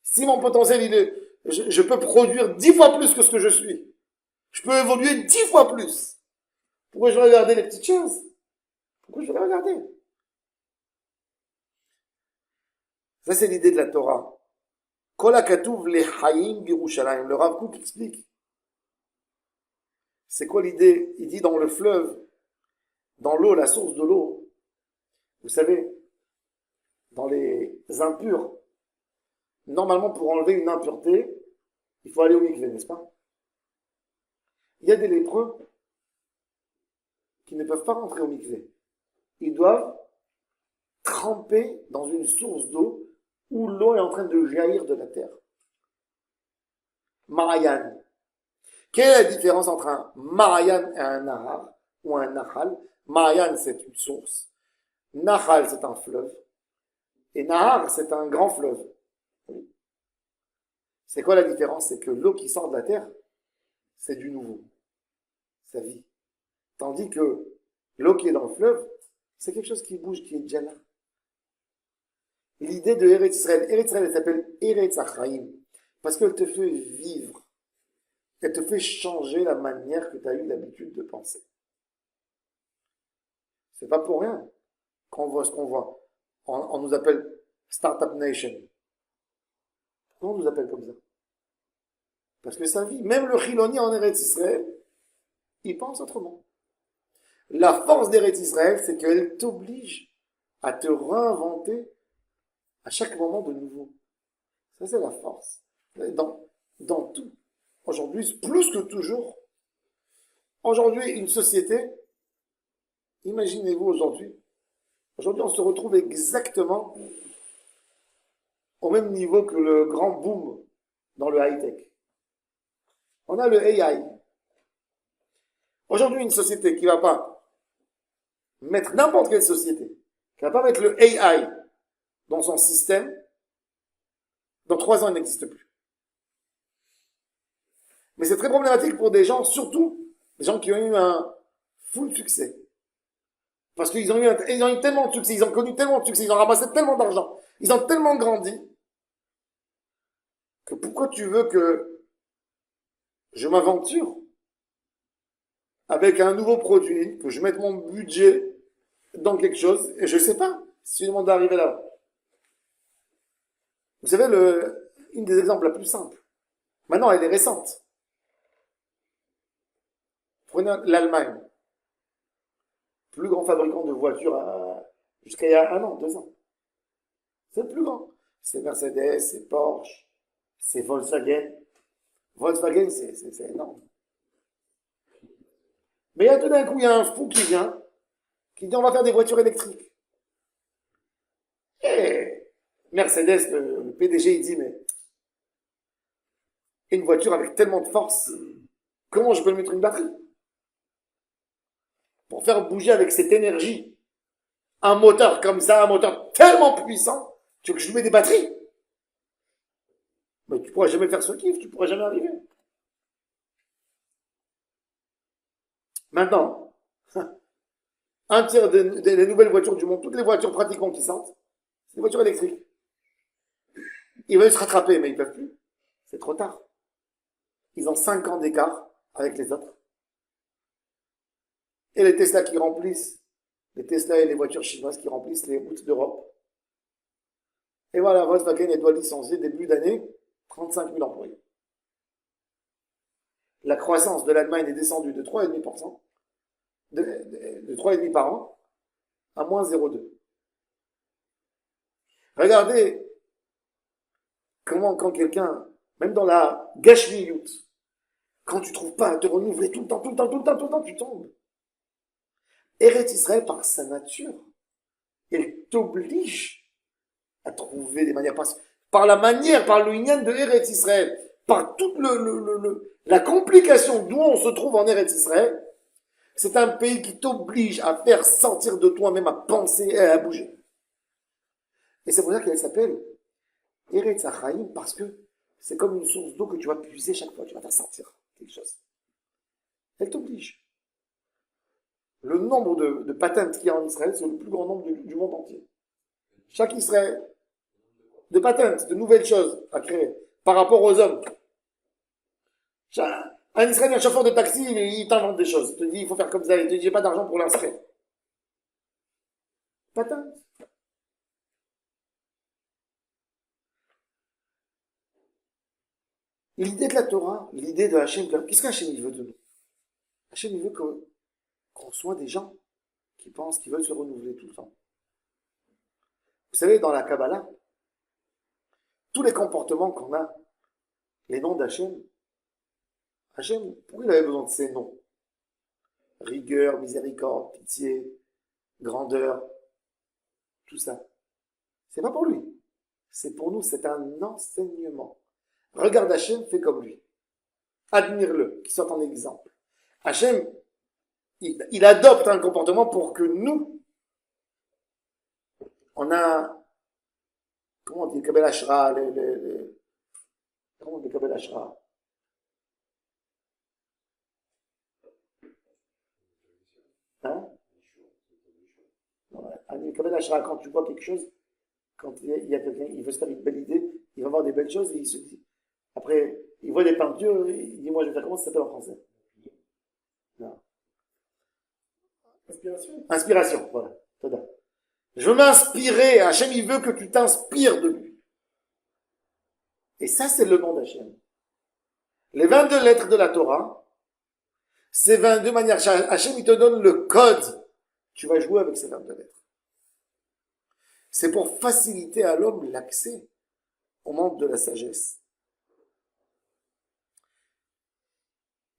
Si mon potentiel, je peux produire 10 fois plus que ce que je suis. Je peux évoluer 10 fois plus. Pourquoi je vais regarder les petites choses? Pourquoi je vais les regarder? Ça, c'est l'idée de la Torah. Kol hakatuv lechaim birushalayim. Le Rav Kook explique. C'est quoi l'idée? Il dit dans le fleuve, dans l'eau, la source de l'eau, vous savez, dans les impurs, normalement pour enlever une impureté, il faut aller au mikvé, n'est-ce pas? Il y a des lépreux qui ne peuvent pas rentrer au mikvé. Ils doivent tremper dans une source d'eau où l'eau est en train de jaillir de la terre. Marayan. Quelle est la différence entre un Marayan et un Nahar ou un Nahal? Marayan, c'est une source. Nahal, c'est un fleuve. Et Nahar, c'est un grand fleuve. C'est quoi la différence? C'est que l'eau qui sort de la terre, c'est du nouveau. Ça vit. Tandis que l'eau qui est dans le fleuve, c'est quelque chose qui bouge, qui est déjà là. L'idée de Eretz Israël, elle s'appelle Eretz Achaim, parce qu'elle te fait vivre. Elle te fait changer la manière que tu as eu l'habitude de penser. C'est pas pour rien qu'on voit ce qu'on voit. On nous appelle Startup Nation. Pourquoi on nous appelle comme ça? Parce que ça vit. Même le Chiloni en Eretz Israël, il pense autrement. La force d'Eretz Israël, c'est qu'elle t'oblige à te réinventer à chaque moment de nouveau. Ça, c'est la force. Dans tout. Aujourd'hui, plus que toujours. Aujourd'hui, une société, imaginez-vous aujourd'hui, on se retrouve exactement au même niveau que le grand boom dans le high-tech. On a le AI. Aujourd'hui, une société qui ne va pas mettre n'importe quelle société, qui ne va pas mettre le AI dans son système, dans 3 ans, il n'existe plus. Mais c'est très problématique pour des gens, surtout des gens qui ont eu un full succès. Parce qu'ils ont eu tellement de succès, ils ont connu tellement de succès, ils ont ramassé tellement d'argent, ils ont tellement grandi, que pourquoi tu veux que je m'aventure avec un nouveau produit, que je mette mon budget dans quelque chose, et je ne sais pas si je demande d'arriver là. Vous savez, une des exemples la plus simple, maintenant elle est récente. Prenez l'Allemagne, plus grand fabricant de voitures jusqu'à il y a 1 an, 2 ans. C'est le plus grand. C'est Mercedes, c'est Porsche, c'est Volkswagen. Volkswagen, c'est énorme. Mais tout d'un coup, il y a un fou qui vient, qui dit on va faire des voitures électriques. Et Mercedes, le PDG, il dit mais une voiture avec tellement de force, comment je peux mettre une batterie? Pour faire bouger avec cette énergie un moteur comme ça, un moteur tellement puissant, tu veux que je lui mette des batteries? Mais tu pourras jamais faire ce kiff, tu pourras jamais arriver. Maintenant, un tiers des nouvelles voitures du monde, toutes les voitures pratiquement qui sortent, c'est des voitures électriques. Ils veulent se rattraper, mais ils peuvent plus. C'est trop tard. Ils ont 5 ans d'écart avec les autres. Et les Tesla qui remplissent, les Tesla et les voitures chinoises qui remplissent les routes d'Europe. Et voilà, Volkswagen elle doit licencier début d'année 35 000 employés. La croissance de l'Allemagne est descendue de 3,5%, de 3,5 par an, à moins 0,2. Regardez comment quand quelqu'un, même dans la gashmiyut, quand tu trouves pas à te renouveler tout le temps, tout le temps, tout le temps, tout le temps, tu tombes. Eretz Israël, par sa nature, elle t'oblige à trouver des manières, par la manière, par le inyan de Eretz Israël, par toute la complication d'où on se trouve en Eretz Israël, c'est un pays qui t'oblige à faire sortir de toi-même, à penser et à bouger. Et c'est pour ça qu'elle s'appelle Eretz Hachaim, parce que c'est comme une source d'eau que tu vas puiser chaque fois, tu vas faire sortir quelque chose. Elle t'oblige. Le nombre de patentes qu'il y a en Israël, c'est le plus grand nombre du monde entier. Chaque Israël, de patentes, de nouvelles choses à créer, par rapport aux hommes. Un Israélien, un chauffeur de taxi, il t'invente des choses. Il te dit, il faut faire comme ça, il te dit, j'ai pas d'argent pour l'inscrire. Patente. L'idée de la Torah, l'idée de Hachem, qu'est-ce qu'Hachem veut de nous? Hachem veut qu'on soit des gens qui pensent, qui veulent se renouveler tout le temps. Vous savez, dans la Kabbalah, tous les comportements qu'on a, les noms d'Hachem, Hachem, pourquoi il avait besoin de ces noms? Rigueur, miséricorde, pitié, grandeur, tout ça. C'est pas pour lui. C'est pour nous, c'est un enseignement. Regarde Hachem, fais comme lui. Admire-le, qu'il soit en exemple. Hachem, il adopte un comportement pour que nous, on a, comment on dit, Kabel Ashra, comment on dit Kabel Ashra? Hein? Kabel Ashra, quand tu vois quelque chose, quand il y a quelqu'un, il veut se faire une belle idée, il va voir des belles choses et il se dit, après, il voit des peintures, il dit, moi je vais faire comment ça s'appelle en français? Non. Inspiration. Inspiration, voilà. Tada. Je veux m'inspirer. Hachem, il veut que tu t'inspires de lui. Et ça, c'est le nom d'Hachem. Les 22 lettres de la Torah, c'est 22 manières. Hachem, il te donne le code. Tu vas jouer avec ces 22 lettres. C'est pour faciliter à l'homme l'accès au monde de la sagesse.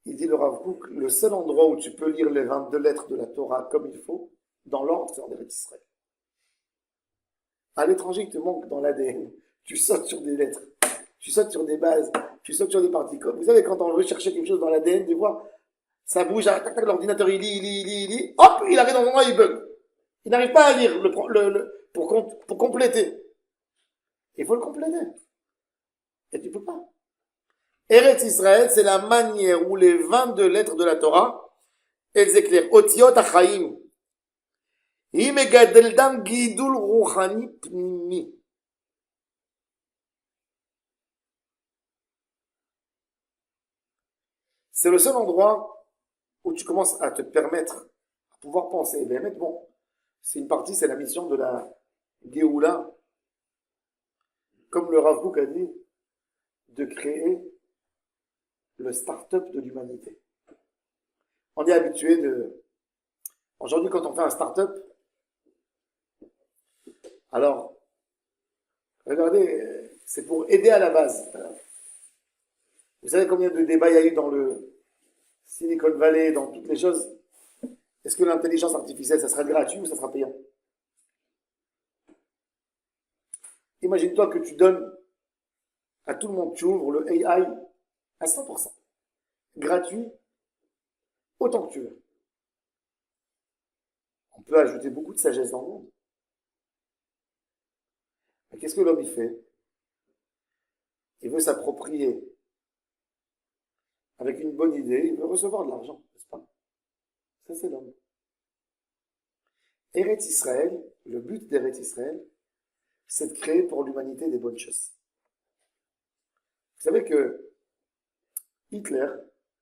Il dit le Rav Kook, le seul endroit où tu peux lire les 22 lettres de la Torah comme il faut, dans l'ordre, c'est en Eretz Israël. À l'étranger, il te manque dans l'ADN. Tu sautes sur des lettres, tu sautes sur des bases, tu sautes sur des particules. Vous savez, quand on veut chercher quelque chose dans l'ADN, des fois, ça bouge, l'ordinateur, il lit, hop, il arrive dans un endroit, il bug. Il n'arrive pas à lire pour compléter. Il faut le compléter. Et tu peux pas. Eretz Israël, c'est la manière où les 22 lettres de la Torah, elles éclairent. Otiot Achaim. Imegadeldam Gidul Ruchani Pnimi. C'est le seul endroit où tu commences à te permettre, à pouvoir penser. Et bien, bon, c'est une partie, c'est la mission de la Géoula, comme le Rav Kook a dit, de créer le start-up de l'humanité. On est habitué de... Aujourd'hui, quand on fait un start-up, alors, regardez, c'est pour aider à la base. Vous savez combien de débats il y a eu dans le Silicon Valley, dans toutes les choses? Est-ce que l'intelligence artificielle, ça sera gratuit ou ça sera payant? Imagine-toi que tu donnes à tout le monde, tu ouvres le AI à 100%. Gratuit, autant que tu veux. On peut ajouter beaucoup de sagesse dans le monde. Mais qu'est-ce que l'homme y fait? il veut s'approprier avec une bonne idée, il veut recevoir de l'argent, n'est-ce pas? Ça, c'est l'homme. Eretz Israël, le but d'Eretz Israël, c'est de créer pour l'humanité des bonnes choses. Vous savez que Hitler,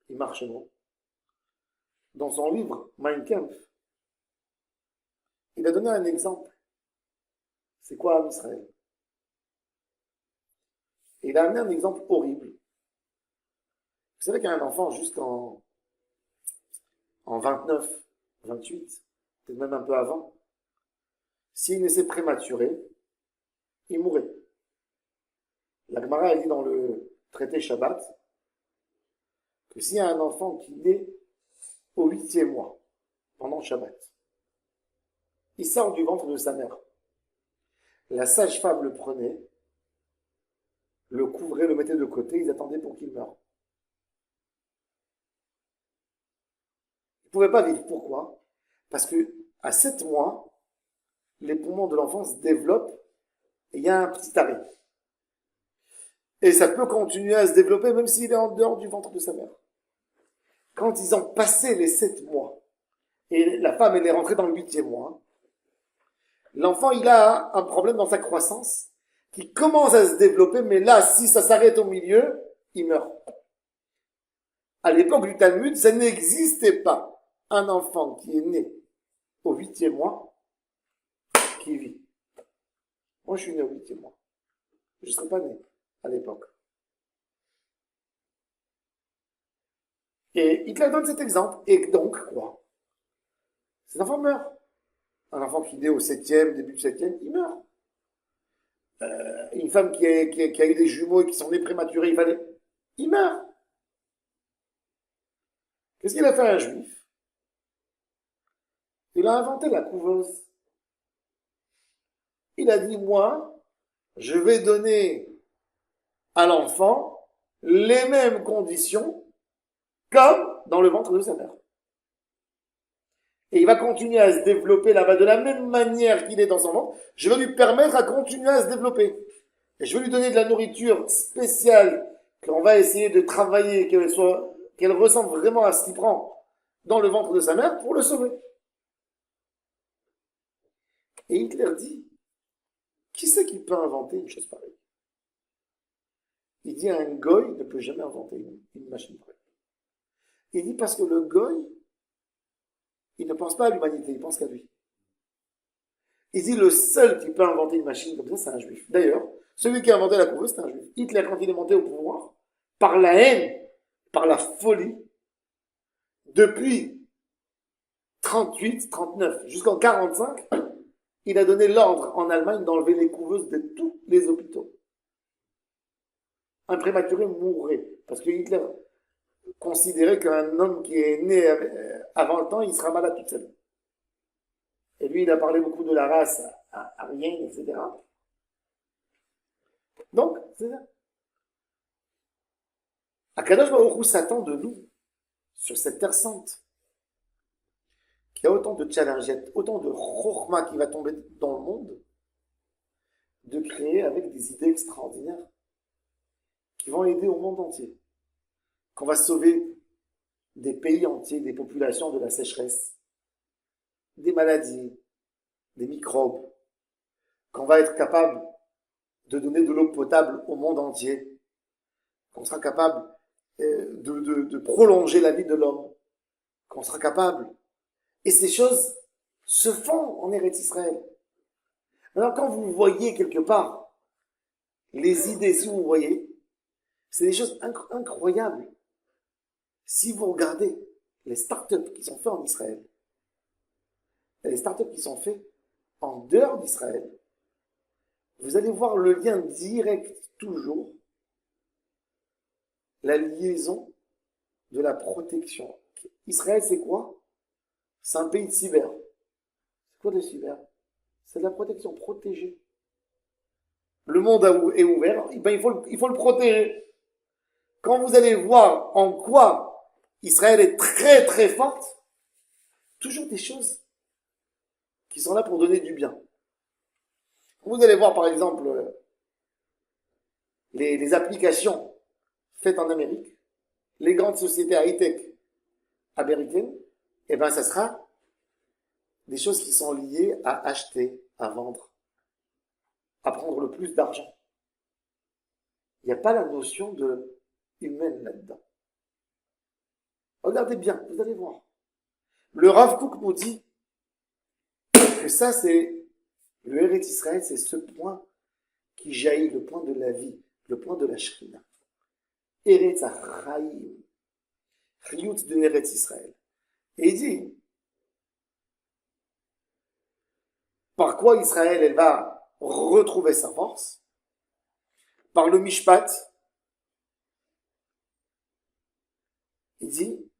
il marche non, dans son livre Mein Kampf, il a donné un exemple. C'est quoi Israël? Et il a amené un exemple horrible. Vous savez qu'un enfant, jusqu'en 29, 28, peut-être même un peu avant, s'il naissait prématuré, il mourrait. La Gemara a dit dans le traité Shabbat que s'il y a un enfant qui naît au 8e mois, pendant Shabbat, il sort du ventre de sa mère. La sage-femme le prenait, le couvrait, le mettait de côté, ils attendaient pour qu'il meure. Il ne pouvait pas vivre. Pourquoi? Parce que à 7 mois, les poumons de l'enfant se développent et il y a un petit arrêt. Et ça peut continuer à se développer même s'il est en dehors du ventre de sa mère. Quand ils ont passé les 7 mois, et la femme elle est rentrée dans le 8e mois, l'enfant il a un problème dans sa croissance qui commence à se développer, mais là, si ça s'arrête au milieu, il meurt. À l'époque du Talmud, ça n'existait pas un enfant qui est né au 8e mois qui vit. Moi, je suis né au 8e mois. Je ne serais pas né à l'époque. Et Hitler donne cet exemple. Et donc, quoi? Cet enfant meurt. Un enfant qui naît au 7e, début du 7e, il meurt. Une femme qui a eu des jumeaux et qui sont nés prématurés, il meurt. Qu'est-ce qu'il a fait à un juif? Il a inventé la couveuse. Il a dit, moi, je vais donner à l'enfant les mêmes conditions comme dans le ventre de sa mère. Et il va continuer à se développer là-bas de la même manière qu'il est dans son ventre. Je vais lui permettre à continuer à se développer. Et je vais lui donner de la nourriture spéciale qu'on va essayer de travailler, qu'elle ressemble vraiment à ce qu'il prend dans le ventre de sa mère pour le sauver. Et Hitler dit, qui c'est qui peut inventer une chose pareille? Il dit, un goy ne peut jamais inventer une machine pareille. Il dit parce que le goy, il ne pense pas à l'humanité, il pense qu'à lui. Il dit le seul qui peut inventer une machine comme ça, c'est un juif. D'ailleurs, celui qui a inventé la couveuse, c'est un juif. Hitler, quand il est monté au pouvoir, par la haine, par la folie, depuis 38, 39, jusqu'en 45, il a donné l'ordre en Allemagne d'enlever les couveuses de tous les hôpitaux. Un prématuré mourrait, parce que Hitler considérait qu'un homme qui est né avant le temps, il sera malade toute sa vie. Et lui, il a parlé beaucoup de la race aryenne, etc. Donc, c'est ça. Akadosh Baruch Hu s'attend de nous, sur cette terre sainte, qu'il y a autant de challenges, autant de chorma qui va tomber dans le monde, de créer avec des idées extraordinaires qui vont aider au monde entier. Qu'on va sauver des pays entiers, des populations de la sécheresse, des maladies, des microbes, qu'on va être capable de donner de l'eau potable au monde entier, qu'on sera capable de prolonger la vie de l'homme, qu'on sera capable. Et ces choses se font en Eretz Israël. Alors quand vous voyez quelque part les idées, si vous voyez, c'est des choses incroyables. Si vous regardez les startups qui sont faites en Israël, et les startups qui sont faites en dehors d'Israël, vous allez voir le lien direct, toujours, la liaison de la protection. Israël, c'est quoi? C'est un pays de cyber. C'est quoi le cyber? C'est de la protection, protégée. Le monde est ouvert, ben il faut le protéger. Quand vous allez voir en quoi Israël est très très forte, toujours des choses qui sont là pour donner du bien. Vous allez voir par exemple les applications faites en Amérique, les grandes sociétés high-tech américaines, eh bien, ça sera des choses qui sont liées à acheter, à vendre, à prendre le plus d'argent. Il n'y a pas la notion de humaine là-dedans. Regardez bien, vous allez voir. Le Rav Kook nous dit que ça, c'est le Eretz Israël, c'est ce point qui jaillit, le point de la vie, le point de la Shrina. Eretz HaChaim, Chiyut de Eretz Israël. Et il dit, par quoi Israël, elle va retrouver sa force? Par le Mishpat. Il dit,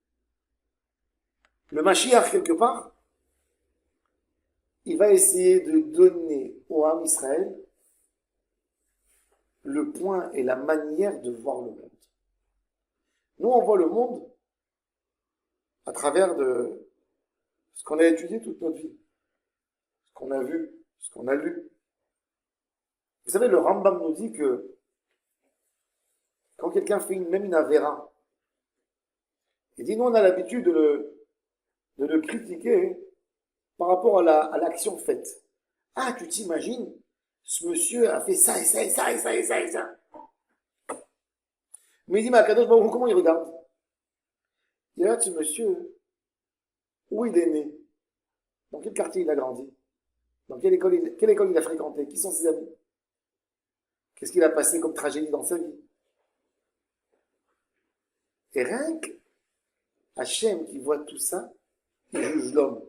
le Mashiach, quelque part, il va essayer de donner au Ham Israël le point et la manière de voir le monde. Nous, on voit le monde à travers de ce qu'on a étudié toute notre vie, ce qu'on a vu, ce qu'on a lu. Vous savez, le Rambam nous dit que quand quelqu'un fait même une avéra, il dit, nous, on a l'habitude de le critiquer par rapport à l'action faite. Ah, tu t'imagines, ce monsieur a fait ça et ça et ça et ça et ça et ça. Mais il dit, mais Akadosh Baruch Hu, comment il regarde? Il regarde ce monsieur, où il est né, dans quel quartier il a grandi, dans quelle école il a fréquenté, qui sont ses amis, qu'est-ce qu'il a passé comme tragédie dans sa vie. Et rien que Hachem qui voit tout ça, il juge l'homme.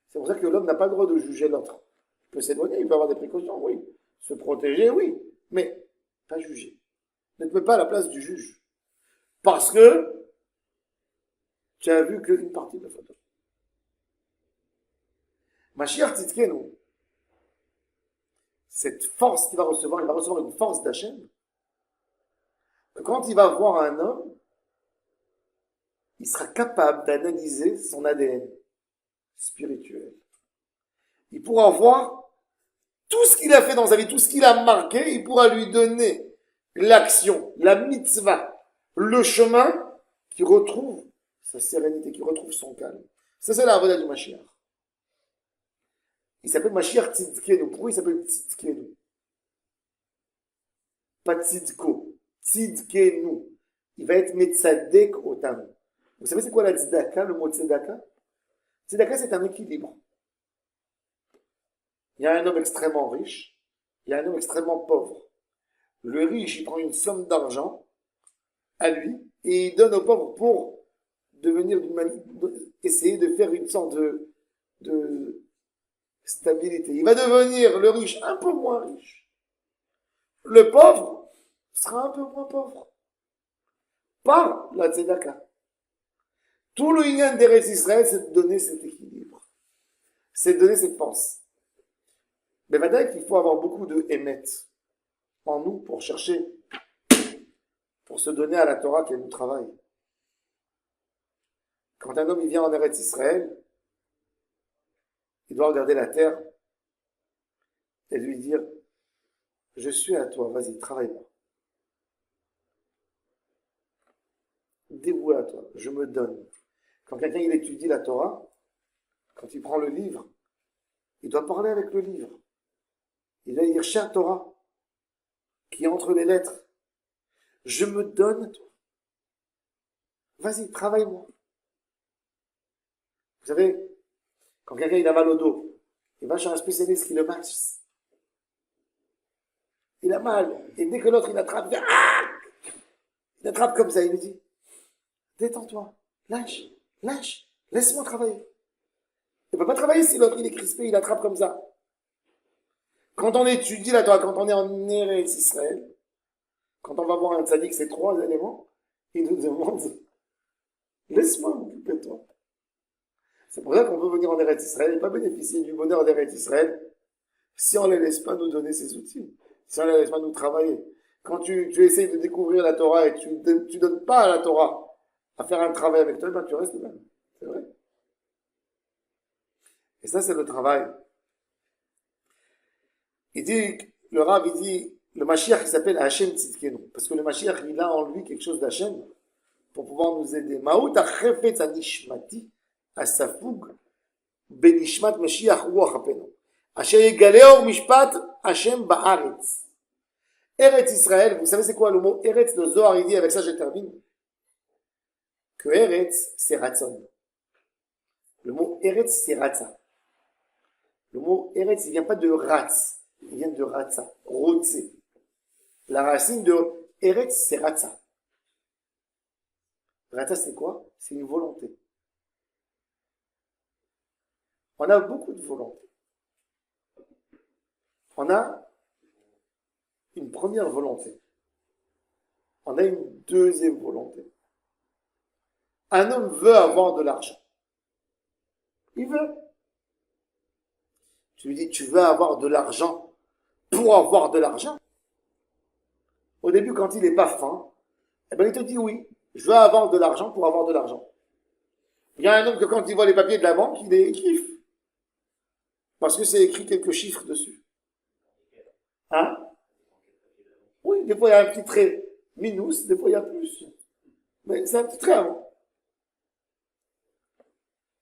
C'est pour ça que l'homme n'a pas le droit de juger l'autre. Il peut s'éloigner, il peut avoir des précautions, oui. Se protéger, oui. Mais pas juger. Ne te mets pas à la place du juge. Parce que tu as vu qu'une partie de la photo. Mashiach Tzidkenu, cette force qu'il va recevoir, il va recevoir une force d'Hachem. Quand il va voir un homme, il sera capable d'analyser son ADN spirituel. Il pourra voir tout ce qu'il a fait dans sa vie, tout ce qu'il a marqué, il pourra lui donner l'action, la mitzvah, le chemin qui retrouve sa sérénité, qui retrouve son calme. Ça, c'est la avoda du Mashiach. Il s'appelle Mashiach Tzidkenu. Pourquoi il s'appelle Tzidkenu? Pas Tzidko. Tzidkenu. Il va être Metzadek Otam. Vous savez c'est quoi la tzedaka, le mot tzedaka? Tzedaka, c'est un équilibre. Il y a un homme extrêmement riche, il y a un homme extrêmement pauvre. Le riche, il prend une somme d'argent à lui et il donne au pauvre pour devenir essayer de faire une sorte de stabilité. Il va devenir le riche un peu moins riche. Le pauvre sera un peu moins pauvre. Par la tzedaka. Tout le lien d'Eretz Israël, c'est de donner cet équilibre. C'est de donner cette force. Mais maintenant qu'il faut avoir beaucoup de émet en nous pour chercher, pour se donner à la Torah qu'elle nous travaille. Quand un homme il vient en Eretz Israël, il doit regarder la terre et lui dire, je suis à toi, vas-y, travaille-moi. Dévoué à toi, je me donne. Quand quelqu'un il étudie la Torah, quand il prend le livre, il doit parler avec le livre. Il doit dire, chère Torah, qui est entre les lettres, je me donne à toi. Vas-y, travaille-moi. Vous savez, quand quelqu'un il a mal au dos, il va chez un spécialiste qui le masse. Il a mal. Et dès que l'autre il attrape, il attrape comme ça, il lui dit, détends-toi, lâche, laisse-moi travailler. Il ne peut pas travailler si l'autre il est crispé, il attrape comme ça. Quand on étudie la Torah, quand on est en Eretz Israël, quand on va voir un tzaddik, c'est 3 éléments, il nous demande, laisse-moi m'occuper de toi. C'est pour ça qu'on peut venir en Eretz Israël et pas bénéficier du bonheur d'Eretz Israël si on ne les laisse pas nous donner ces outils, si on ne les laisse pas nous travailler. Quand tu essayes de découvrir la Torah et tu donnes pas à la Torah à faire un travail avec toi, ben tu restes même. C'est vrai. Et ça, c'est le travail. Il dit, le Rav, il dit, le Mashiach qui s'appelle Hachem Tzidkenu. Parce que le Mashiach, il a en lui quelque chose d'Hachem pour pouvoir nous aider. Maout achefetz anishmati asafug benishmat Mashiach ruach apenu. Asher yegaleo mishpat Hachem ba'aretz. Eretz Israël, vous savez c'est quoi le mot Eretz? Le Zohar il dit, avec ça je termine, que Eretz c'est Ratzon. Le mot Eretz c'est Ratza. Le mot Eretz il vient pas de Ratz, il vient de Ratza, Rotze. La racine de Eretz c'est Ratza. Ratza c'est quoi? C'est une volonté. On a beaucoup de volonté. On a une première volonté. On a une deuxième volonté. Un homme veut avoir de l'argent. Il veut. Tu lui dis, tu veux avoir de l'argent pour avoir de l'argent? Au début, quand il n'est pas fin, eh ben, il te dit oui, je veux avoir de l'argent pour avoir de l'argent. Il y a un homme que quand il voit les papiers de la banque, il kiffe. Parce que c'est écrit quelques chiffres dessus. Hein? Oui, des fois il y a un petit trait minus, des fois il y a plus. Mais c'est un petit trait avant.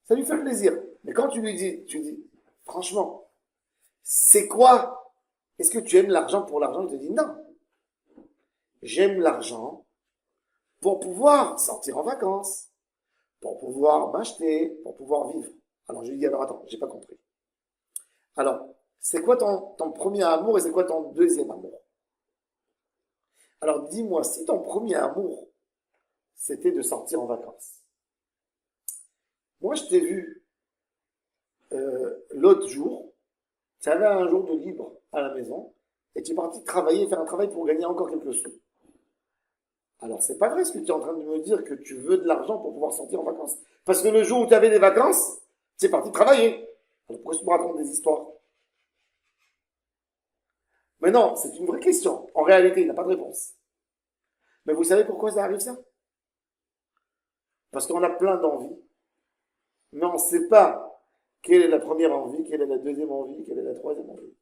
Ça lui fait plaisir. Mais quand tu lui dis, tu dis, franchement, c'est quoi? Est-ce que tu aimes l'argent pour l'argent? Il te dit non. J'aime l'argent pour pouvoir sortir en vacances, pour pouvoir m'acheter, pour pouvoir vivre. Alors je lui dis, alors attends, j'ai pas compris. Alors, c'est quoi ton premier amour et c'est quoi ton deuxième amour? Alors dis-moi, si ton premier amour, c'était de sortir en vacances. Moi, je t'ai vu l'autre jour, tu avais un jour de libre à la maison, et tu es parti travailler, faire un travail pour gagner encore quelques sous. Alors, c'est pas vrai ce que tu es en train de me dire que tu veux de l'argent pour pouvoir sortir en vacances. Parce que le jour où tu avais des vacances, tu es parti travailler. Alors, pourquoi tu me racontes des histoires? Mais non, c'est une vraie question. En réalité, il n'a pas de réponse. Mais vous savez pourquoi ça arrive ça? Parce qu'on a plein d'envies, mais on ne sait pas quelle est la première envie, quelle est la deuxième envie, quelle est la troisième envie.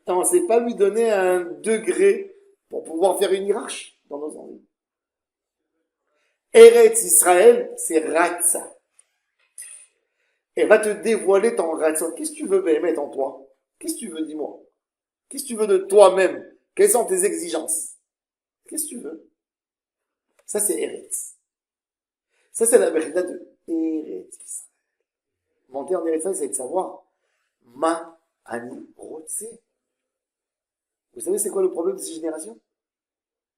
Et on ne sait pas lui donner un degré pour pouvoir faire une hiérarchie dans nos envies. Eretz Israël, c'est Ratza. Elle va te dévoiler ton Ratza. Qu'est-ce que tu veux mettre en toi? Qu'est-ce que tu veux, dis-moi? Qu'est-ce que tu veux de toi-même? Quelles sont tes exigences? Qu'est-ce que tu veux? Ça, c'est Eretz. Ça, c'est la vérité de Eretz Israël. Monter en Eretz Israël, c'est de savoir Ma Ani Rotse. Vous savez, c'est quoi le problème de ces générations?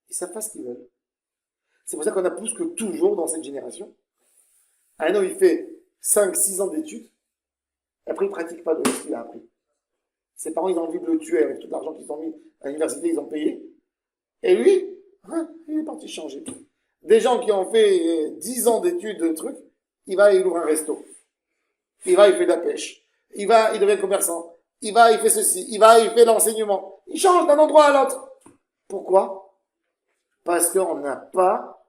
Ils savent pas ce qu'ils veulent. C'est pour ça qu'on a plus que toujours dans cette génération. Un homme, il fait 5-6 ans d'études, et après, il pratique pas de ce qu'il a appris. Ses parents, ils ont envie de le tuer avec tout l'argent qu'ils ont mis à l'université, ils ont payé. Et lui, il est parti changer. Des gens qui ont fait 10 ans d'études de trucs, il va, il ouvre un resto. Il va, il fait de la pêche. Il va, il devient commerçant. Il va, il fait ceci. Il va, il fait l'enseignement. Il change d'un endroit à l'autre. Pourquoi? Parce qu'on n'a pas,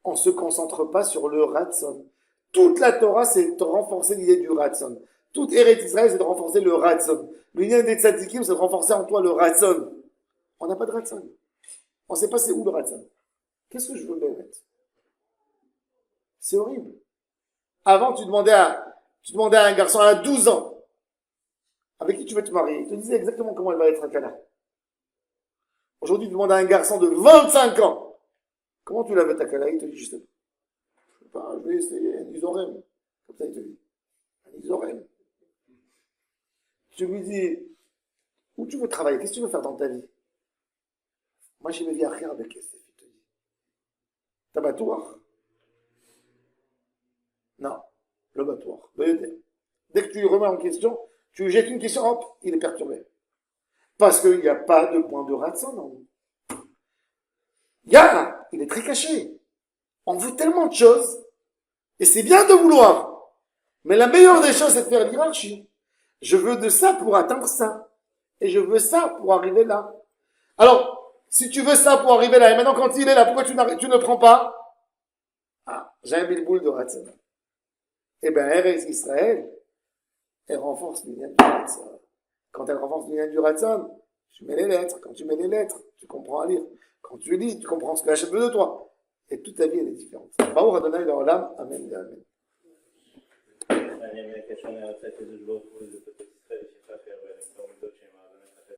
on se concentre pas sur le Ratson. Toute la Torah, c'est de renforcer l'idée du Ratson. Toute Eretz Israël, c'est de renforcer le Ratson. L'union des tzadikim, c'est de renforcer en toi le Ratson. On n'a pas de Ratson. On ne sait pas c'est où le Ratson. Qu'est-ce que je veux mettre? C'est horrible. Avant, tu demandais à un garçon à 12 ans, avec qui tu veux te marier. Il te disait exactement comment elle va être un canard. Aujourd'hui, tu demandes à un garçon de 25 ans, comment tu la veux ta canard? Il te dit justement, je sais pas, je vais essayer, un isorème. Comme ça, il te dit, un isorème. Tu lui dis, où tu veux travailler? Qu'est-ce que tu veux faire dans ta vie? Moi, j'ai mes vies à rien avec qu'est-ce que tu te dis. T'as battoir? Non, le battoir. Dès que tu lui remets en question, tu lui jettes une question, hop, il est perturbé. Parce qu'il n'y a pas de point de ratson en nous. Il est très caché. On veut tellement de choses, et c'est bien de vouloir. Mais la meilleure des choses, c'est de faire l'hierarchie. Je veux de ça pour atteindre ça. Et je veux ça pour arriver là. Alors, si tu veux ça pour arriver là, et maintenant quand il est là, pourquoi tu ne le prends pas? Ah, j'ai un bilboul de ratson. Eh bien, Eretz Israël, elle renforce l'union du Ratson. Quand elle renforce l'union du Ratson, tu mets les lettres. Quand tu mets les lettres, tu comprends à lire. Quand tu lis, tu comprends ce que Hachem veut de toi. Et toute ta vie, elle est différente. Baruch Adonai Leolam, Amen et Amen.